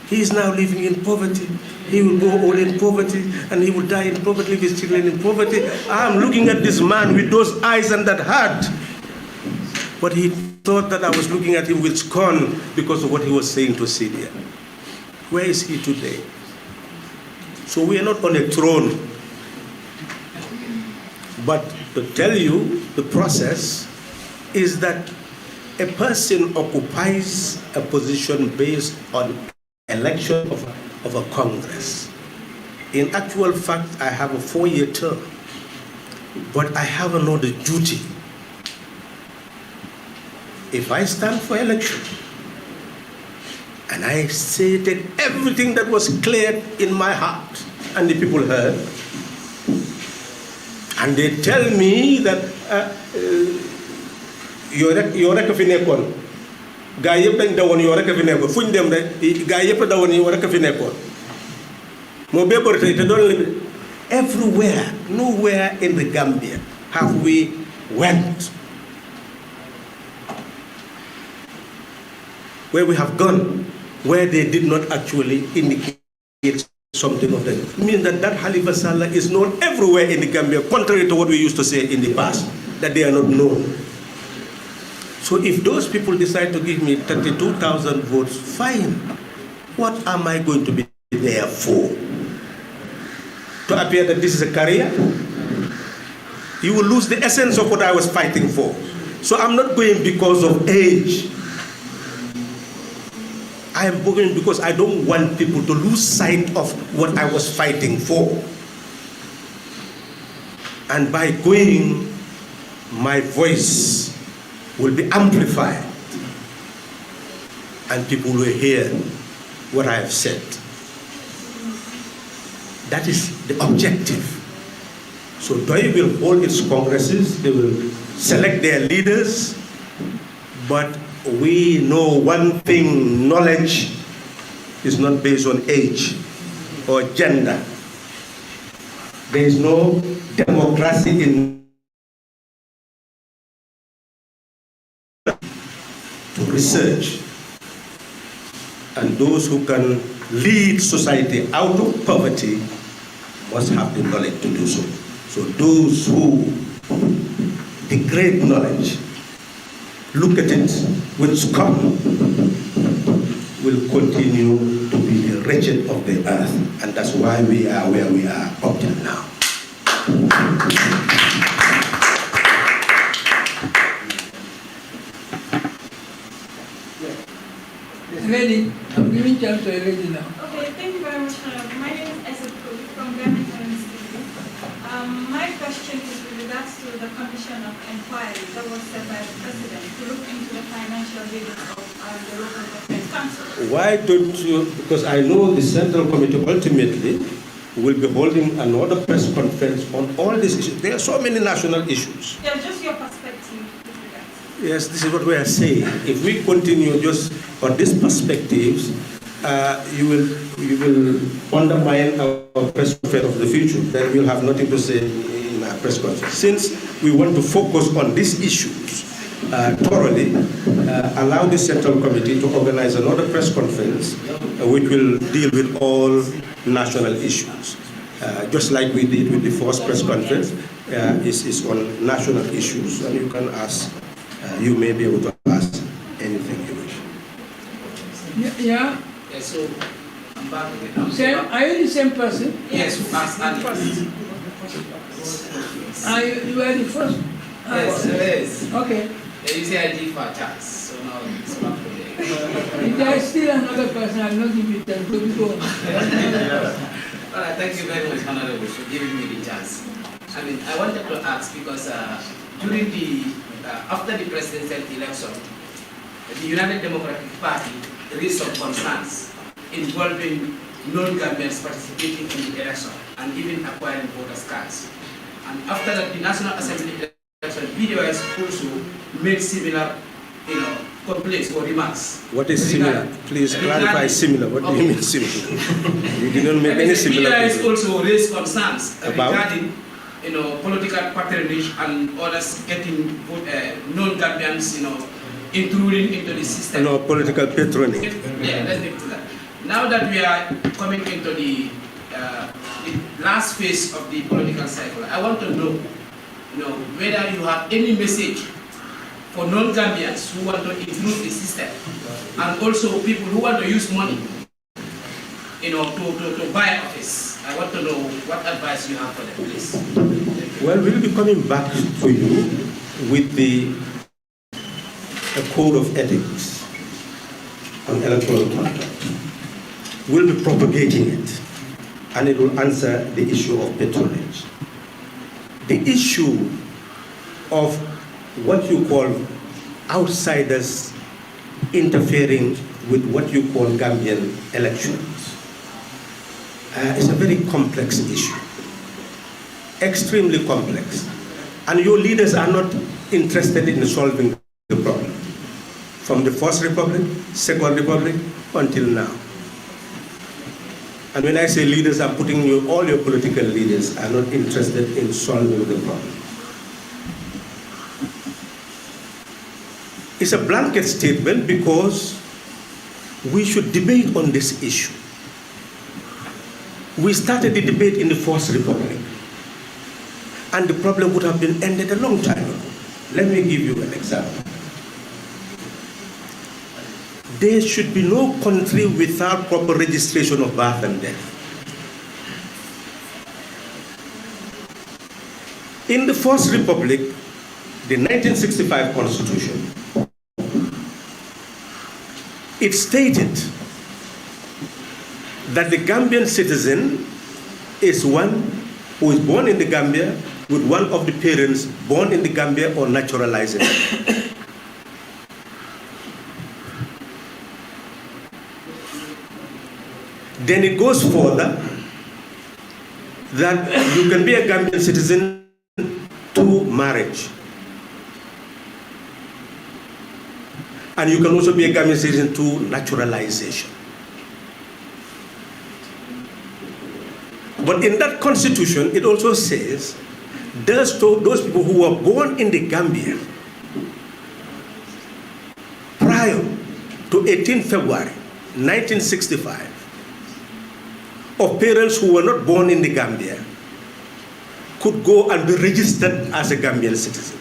He is now living in poverty. He will go old in poverty, and he will die in poverty, leave his children in poverty. I'm looking at this man with those eyes and that heart. But he thought that I was looking at him with scorn because of what he was saying to Syria. Where is he today? So we are not on a throne. But to tell you, the process is that a person occupies a position based on election of a Congress. In actual fact, I have a 4-year term, but I have another duty. If I stand for election and I stated everything that was clear in my heart and the people heard, and they tell me that you're a finekon, guy yep dañ dawon yo rek fi nekk fuñ dem rek guy yep dawon yo rek fi nekkoon mo be bor tay te don everywhere, nowhere in the Gambia have we went where we have gone, where they did not actually indicate something of that. It means that Halifa Sallah is known everywhere in the Gambia, contrary to what we used to say in the past, that they are not known. So if those people decide to give me 32,000 votes, fine. What am I going to be there for? To appear that this is a career? You will lose the essence of what I was fighting for. So I'm not going because of age. I am going because I don't want people to lose sight of what I was fighting for. And by going, my voice will be amplified and people will hear what I have said. That is the objective. So Pdois will hold its congresses, they will select their leaders, but we know one thing: knowledge is not based on age or gender. There is no democracy in to research, and those who can lead society out of poverty must have the knowledge to do so. So those who degrade knowledge, look at it with scorn, will continue to be the wretched of the earth. And that's why we are where we are up till now. Ready? I'm giving chance to a lady now. Okay, thank you very much. My name is Esad Kobi from Ghana Times TV. My question is with regards to the commission of inquiry that was set by the president to look into the financial leaders of the local government council. Why don't you, because I know the Central Committee ultimately will be holding another press conference on all these issues. There are so many national issues. Yeah, just your perspective with regards. Yes, this is what we are saying. If we continue just on these perspectives, you will undermine our press conference of the future. Then we'll have nothing to say in our press conference. Since we want to focus on these issues thoroughly, allow the Central Committee to organize another press conference which will deal with all national issues. Just like we did with the first press conference, is on national issues, and you can ask. You may be able to ask anything you wish. Yeah. Yeah, so I'm back again now. Same, are you the same person? Yes, ask Andy. You are the first? Yes, yes. Okay. Yeah, you say I did for a chance, so now it's back to there. If there is still another person, I'll not give you time. Go. All right, thank you very much, Honorable, for giving me the chance. I mean, I wanted to ask because during after the presidential election, the United Democratic Party raised some concerns involving non-Gambians participating in the election and even acquiring voters' cards. And after that, the National Assembly election, Pdois also made similar, complaints or remarks. What is similar? Please clarify similar. What do you mean similar? You did not make any similar. Pdois also raised concerns about regarding political patronage and others getting non-Gambians, intruding into the system. No, political patronage. Yeah, let's get to that. Now that we are coming into the last phase of the political cycle, I want to know, whether you have any message for non-Gambians who want to intrude the system, and also people who want to use money, to buy office. I want to know what advice you have for them, please. Well, we'll be coming back to you with a code of ethics on electoral conduct. We'll be propagating it, and it will answer the issue of patronage. The issue of what you call outsiders interfering with what you call Gambian elections is a very complex issue, extremely complex. And your leaders are not interested in solving the problem. From the First Republic, Second Republic, until now. And when I say leaders, I'm putting all your political leaders are not interested in solving the problem. It's a blanket statement because we should debate on this issue. We started the debate in the First Republic, and the problem would have been ended a long time ago. Let me give you an example. There should be no country without proper registration of birth and death. In the First Republic, the 1965 Constitution, it stated that the Gambian citizen is one who is born in the Gambia with one of the parents born in the Gambia or naturalized. Then it goes further that you can be a Gambian citizen through marriage. And you can also be a Gambian citizen through naturalization. But in that constitution, it also says those people who were born in the Gambia prior to 18 February 1965, of parents who were not born in the Gambia, could go and be registered as a Gambian citizen.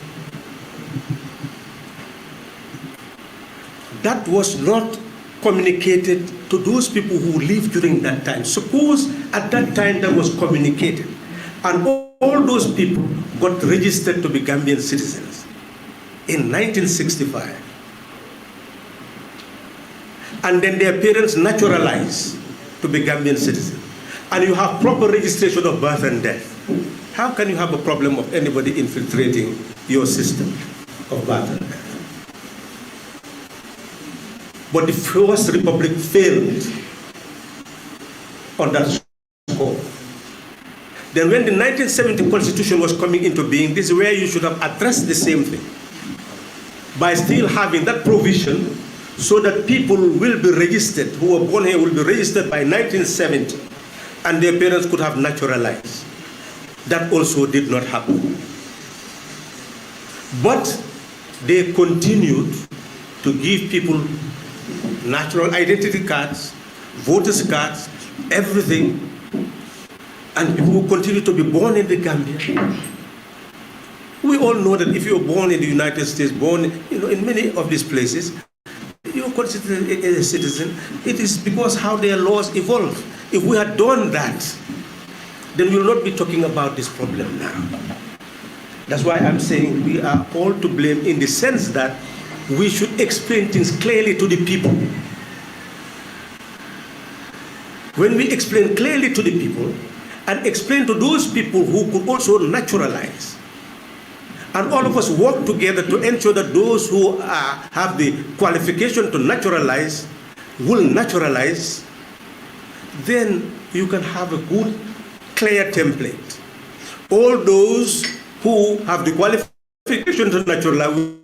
That was not communicated to those people who lived during that time. Suppose at that time that was communicated, and all those people got registered to be Gambian citizens in 1965, and then their parents naturalized to be Gambian citizens, and you have proper registration of birth and death. How can you have a problem of anybody infiltrating your system of birth and death? But the First Republic failed on that score. Then when the 1970 Constitution was coming into being, this is where you should have addressed the same thing, by still having that provision so that people will be registered, who were born here will be registered by 1970, and their parents could have naturalized. That also did not happen. But they continued to give people national identity cards, voters cards, everything, and people who continue to be born in the Gambia. We all know that if you're born in the United States, born in many of these places, you're considered a citizen. It is because how their laws evolve. If we had done that, then we will not be talking about this problem now. That's why I'm saying we are all to blame, in the sense that we should explain things clearly to the people. When we explain clearly to the people, and explain to those people who could also naturalize, and all of us work together to ensure that those who have the qualification to naturalize will naturalize, then you can have a good, clear template. All those who have the qualification to naturalize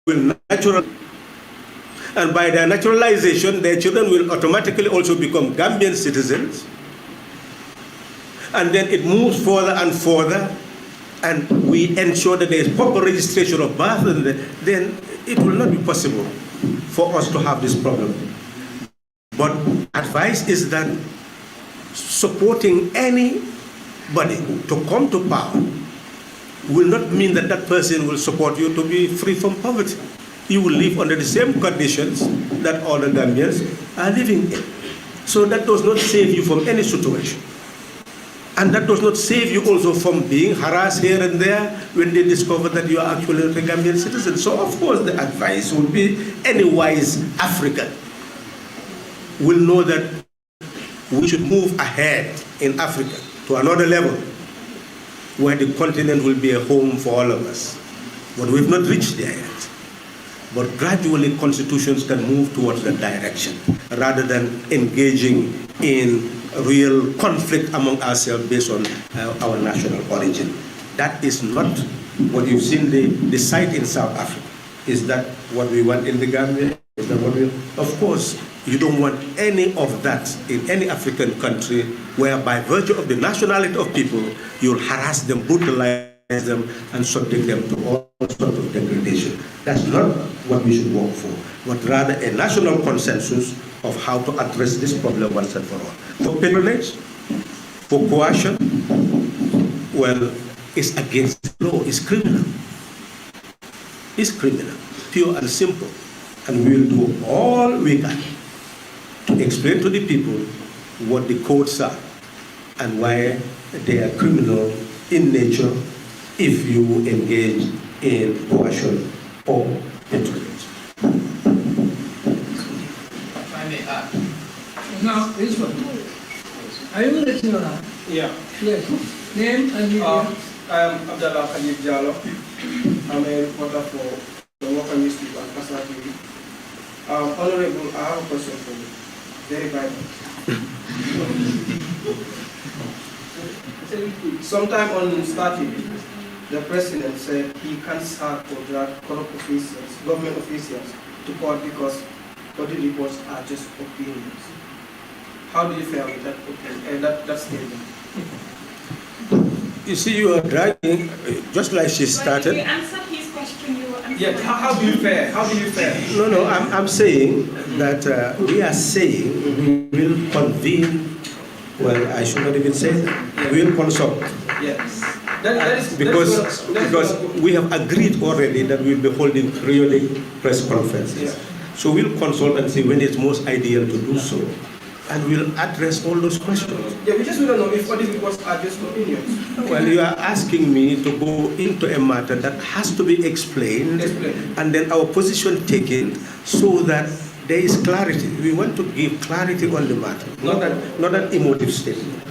will naturalize, and by their naturalization, their children will automatically also become Gambian citizens, and then it moves further and further, and we ensure that there is proper registration of birth, and then it will not be possible for us to have this problem. But advice is that supporting anybody to come to power will not mean that that person will support you to be free from poverty. You will live under the same conditions that all the Gambians are living in. So that does not save you from any situation. And that does not save you also from being harassed here and there when they discover that you are actually a Gambian citizen. So of course the advice would be, any wise African will know that we should move ahead in Africa to another level, where the continent will be a home for all of us. But we've not reached there yet. But gradually constitutions can move towards that direction, rather than engaging in real conflict among ourselves based on our national origin. That is not what you've seen the site in South Africa. Is that what we want in the Gambia? Is that what we? Of course, you don't want any of that in any African country, where by virtue of the nationality of people, you'll harass them, brutalize them, and subject them to all sorts of degradation. That's not what we should work for, but rather a national consensus of how to address this problem once and for all. For patronage, for coercion, well, it's against the law, it's criminal. It's criminal, pure and simple. And we will do all we can to explain to the people what the codes are and why they are criminal in nature if you engage in coercion or patronage. If I may add. Now, this one, Are you listening now? Yeah. Yes. Name and media. I am Abdallah Khalid Jallo. I'm a reporter for the local newspaper and Kasala TV. Honorable, I have a question for you. Very vital. Sometime on starting, the president said he can't start or drag corrupt officials, government officials, to court because body reports are just opinions. How do you feel with that opinion, that statement? You see, you are dragging, just like she But started. you answered his question, you answered. Yeah, how do you fare? How do you fare? No, I'm saying that we are saying we will convene, well, I should not even say that, we will consult. Yes. Because we have agreed already that we will be holding periodic press conferences. Yeah. So we'll consult and see when it's most ideal to do so. And we'll address all those questions. Yeah, we just want to know if body reports are just opinions. Well, you are asking me to go into a matter that has to be explained, and then our position taken so that there is clarity. We want to give clarity on the matter, not an emotive statement.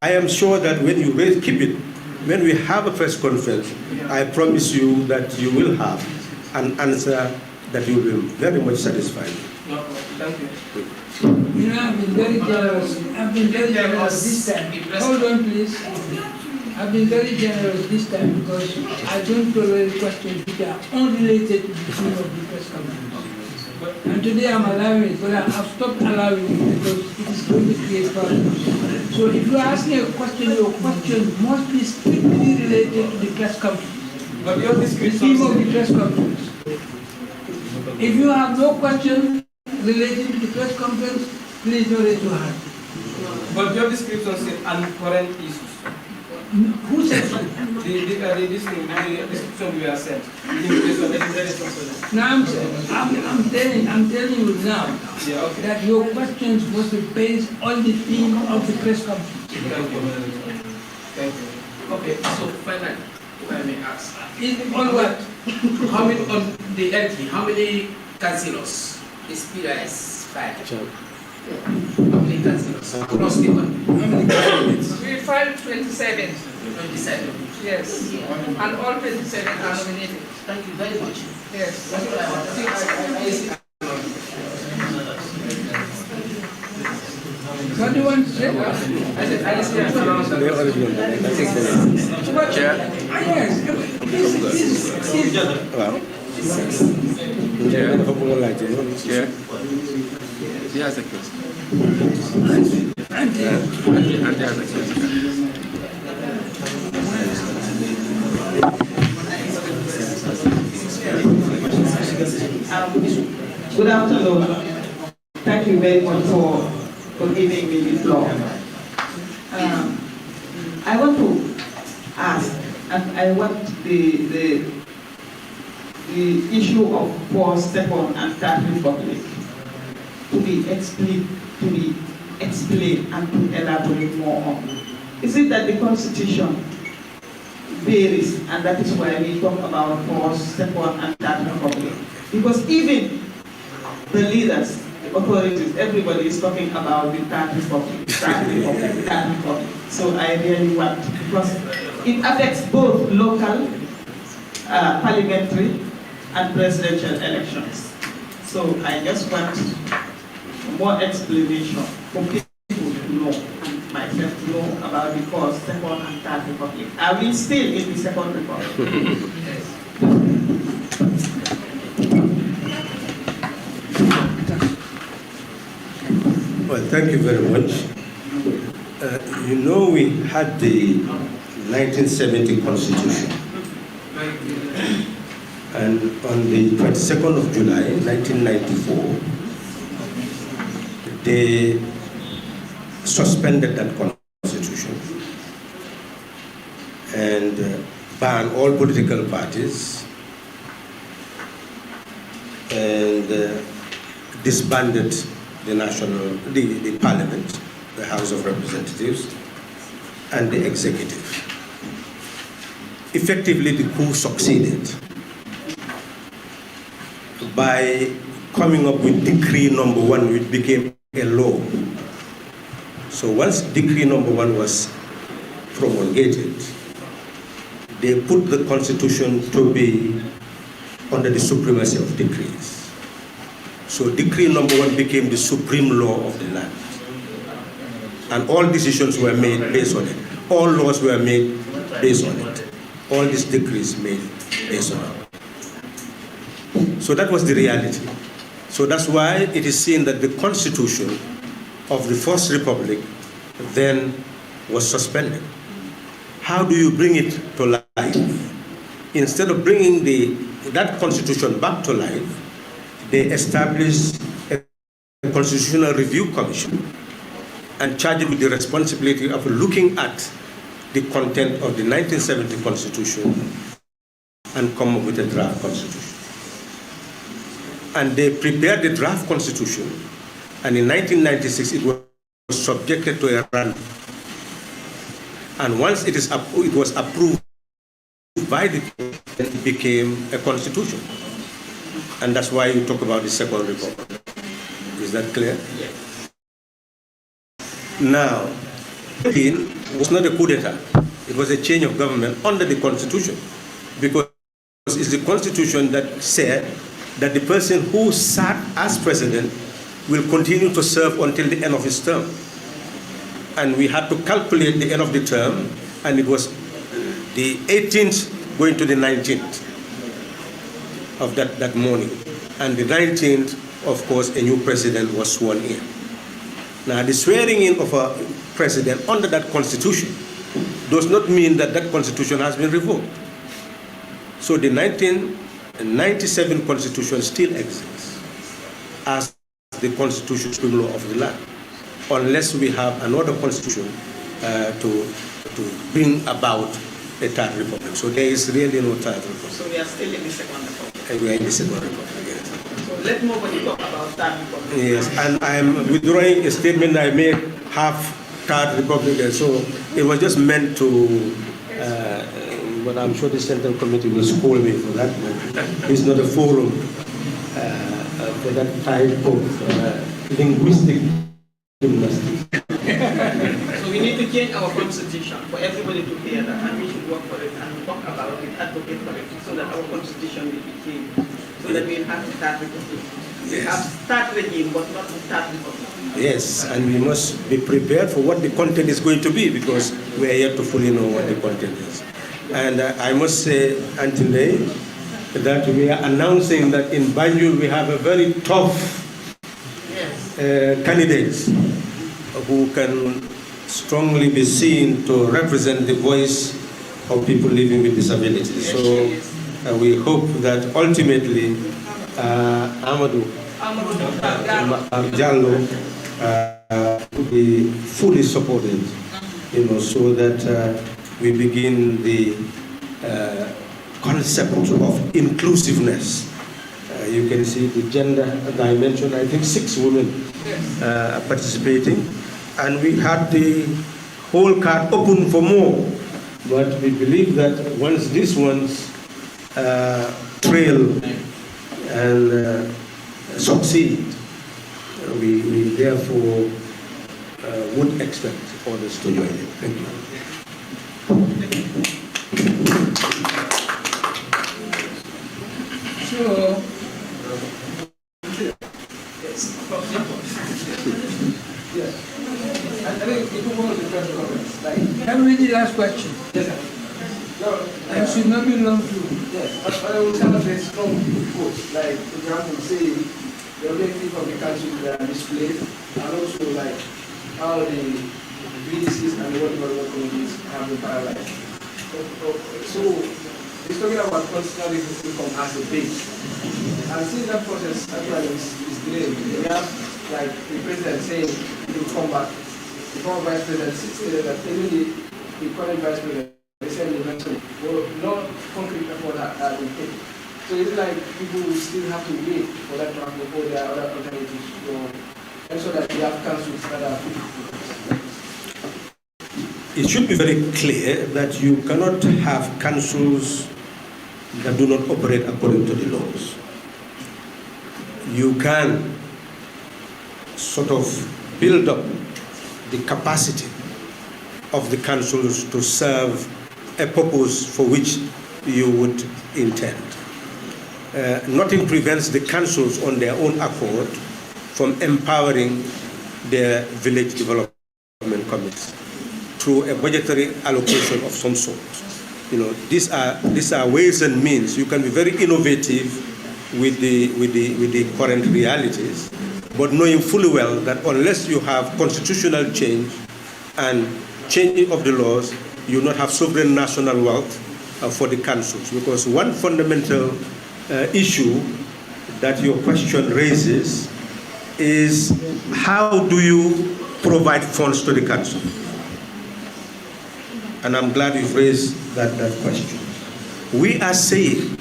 I am sure that when you keep it, when we have a press conference, I promise you that you will have an answer that you will be very much satisfied with. No, thank you. You know, I've been very generous. I've been very generous this time. Hold on, please. I've been very generous this time because I don't tolerate questions which are unrelated to the theme of the press conference. And today I'm allowing it, but I've stopped allowing it because it is going to create problems. So if you're asking a question, your question must be strictly related to the press conference. But your The theme of the press conference. If you have no question related to the press conference, please don't raise your hand. But your description said current issues. Who said so? The description we are sent. Now I'm telling you now Yeah, okay. that your questions must be based on the theme of the press conference. Thank you. Thank you. Okay, so finally, if I may ask, On what? how many on the entry? How many councillors is Pdois 5? How many councillors across the country? How many candidates? We filed 27, 27. yes, and all 27 are nominated, Thank you very much. yes. That's what I want. What do you want to say? Chair. Yes. Chair. He has a question. And he has a question. Good afternoon. Thank you very much for giving me the floor. I want to ask, and I want the issue of forced second and third republic to be explained and to elaborate more on. Is it that the Constitution varies, and that is why we talk about forced second and third republic? Because even the leaders, the authorities, everybody is talking about the third republic, third republic. So I really want, because it affects both local, parliamentary, and presidential elections. So I just want more explanation for people to know, and myself to know about the first, second, and third republic. Are we still in the second republic? Well, thank you very much. You know, we had the 1970 Constitution. And on the 22nd of July, 1994, they suspended that Constitution and banned all political parties and disbanded the Parliament, the House of Representatives, and the Executive. Effectively, the coup succeeded by coming up with Decree Number 1, which became a law So once decree number 1 was promulgated, they put the constitution to be under the supremacy of decrees. So decree number 1 became the supreme law of the land. And all decisions were made based on it. All laws were made based on it. All these decrees made based on it. So that was the reality. So that's why it is seen that the constitution of the First Republic then was suspended. How do you bring it to life? Instead of bringing that constitution back to life, they established a constitutional review commission and charged it with the responsibility of looking at the content of the 1970 constitution and come up with a draft constitution. And they prepared the draft constitution, and in 1996 it was subjected to a run. And once it was approved by the people, it became a constitution. And that's why you talk about the Second Republic. Is that clear? Yes. Now, it was not a coup d'etat. It was a change of government under the constitution, because it's the constitution that said that the person who sat as president will continue to serve until the end of his term. And we had to calculate the end of the term, and it was the 18th going to the 19th of that morning. And the 19th, of course, a new president was sworn in. Now, the swearing in of a president under that constitution does not mean that that constitution has been revoked. So the 1997 constitution still exists as the constitutional law of the land, unless we have another constitution to bring about a third republic. So there is really no third republic. So we are still in the Second Republic. We are in the Second Republic, yes. So let nobody talk about third republic. Yes, and I am withdrawing a statement I made half third republic, so it was just meant to, but I'm sure the Central Committee will scold me for that. It's not a forum for that type of linguistic gymnastics. So we need to change our constitution for everybody to hear that, and we should work for it and talk about it, advocate for it, so that our constitution will be changed, so that we have the third republic. We have third regime, but not the third republic. Yes, and we must be prepared for what the content is going to be, because we are yet to fully know what the content is. And I must say, Antony, that we are announcing that in Banjul we have a very tough candidates who can strongly be seen to represent the voice of people living with disabilities. So we hope that ultimately Amadou Jallo will be fully supported, so that we begin the concept of inclusiveness. You can see the gender dimension. I think 6 women are participating, and we had the whole card open for more. But we believe that once these ones trail and succeed, we therefore would expect others to join it. Thank you. So, Yes. I think it was the first comments. Like, can we the last question? yes, sir. No, I should not be long to. yes. I will have a strong quote, like, for example, say the objective of the country that are displayed, and also like how the BDCs and the world communities have been paralyzed. So it's talking about constitutional income as a base. And since that process actually is delayed, we have like the president saying he will come back. The former vice president stated that even the current vice president, they said eventually, well, no concrete effort has been taken. So it's like people will still have to wait for that to happen before there are other alternatives to ensure that we have councils that are fit for purpose. It should be very clear that you cannot have councils that do not operate according to the laws. You can sort of build up the capacity of the councils to serve a purpose for which you would intend. Nothing prevents the councils on their own accord from empowering their village development committees through a budgetary allocation of some sort. You know, these are ways and means. You can be very innovative with the current realities, but knowing fully well that unless you have constitutional change and changing of the laws, you will not have sovereign national wealth for the councils. Because one fundamental issue that your question raises is how do you provide funds to the council? And I'm glad you've raised that question. We are saying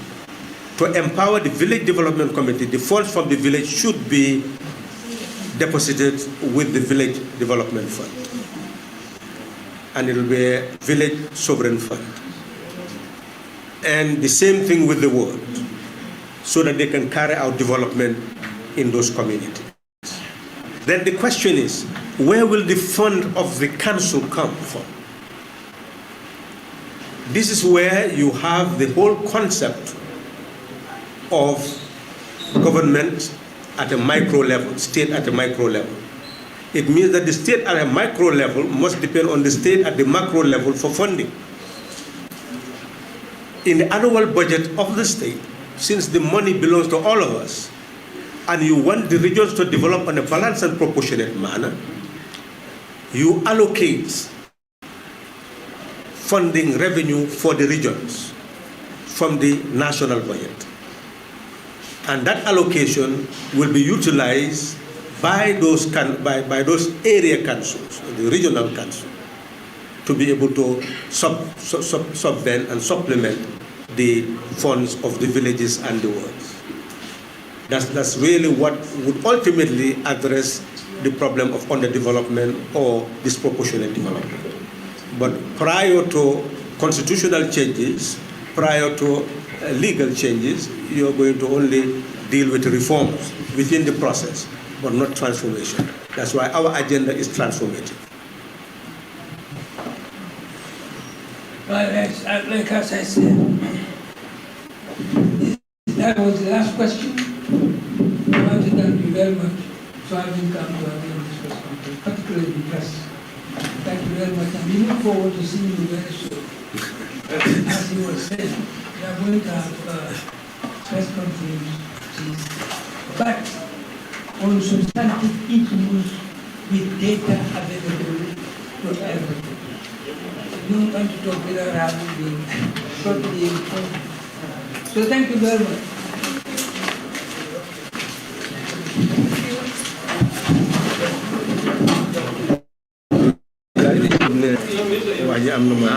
to empower the village development committee, the funds from the village should be deposited with the village development fund. And it will be a village sovereign fund. And the same thing with the ward, so that they can carry out development in those communities. Then the question is, where will the fund of the council come from? This is where you have the whole concept of government at a micro level, state at a micro level. It means that the state at a micro level must depend on the state at the macro level for funding. In the annual budget of the state, since the money belongs to all of us, and you want the regions to develop in a balanced and proportionate manner, you allocate funding revenue for the regions from the national budget. And that allocation will be utilized by those area councils, the regional council, to be able to subvent and supplement the funds of the villages and the wards. That's really what would ultimately address the problem of underdevelopment or disproportionate development. But prior to constitutional changes, prior to legal changes, you're going to only deal with reforms within the process, but not transformation. That's why our agenda is transformative. Well, like as I said, that was the last question. I want to thank you very much for having come to attend this press conference, particularly the press. Thank you very much, and we look forward to seeing you very soon. As you were saying, we are going to have press conferences, but on substantive issues with data available to everyone. We don't want to talk without having been properly informed. So thank you very much. waaye am na ma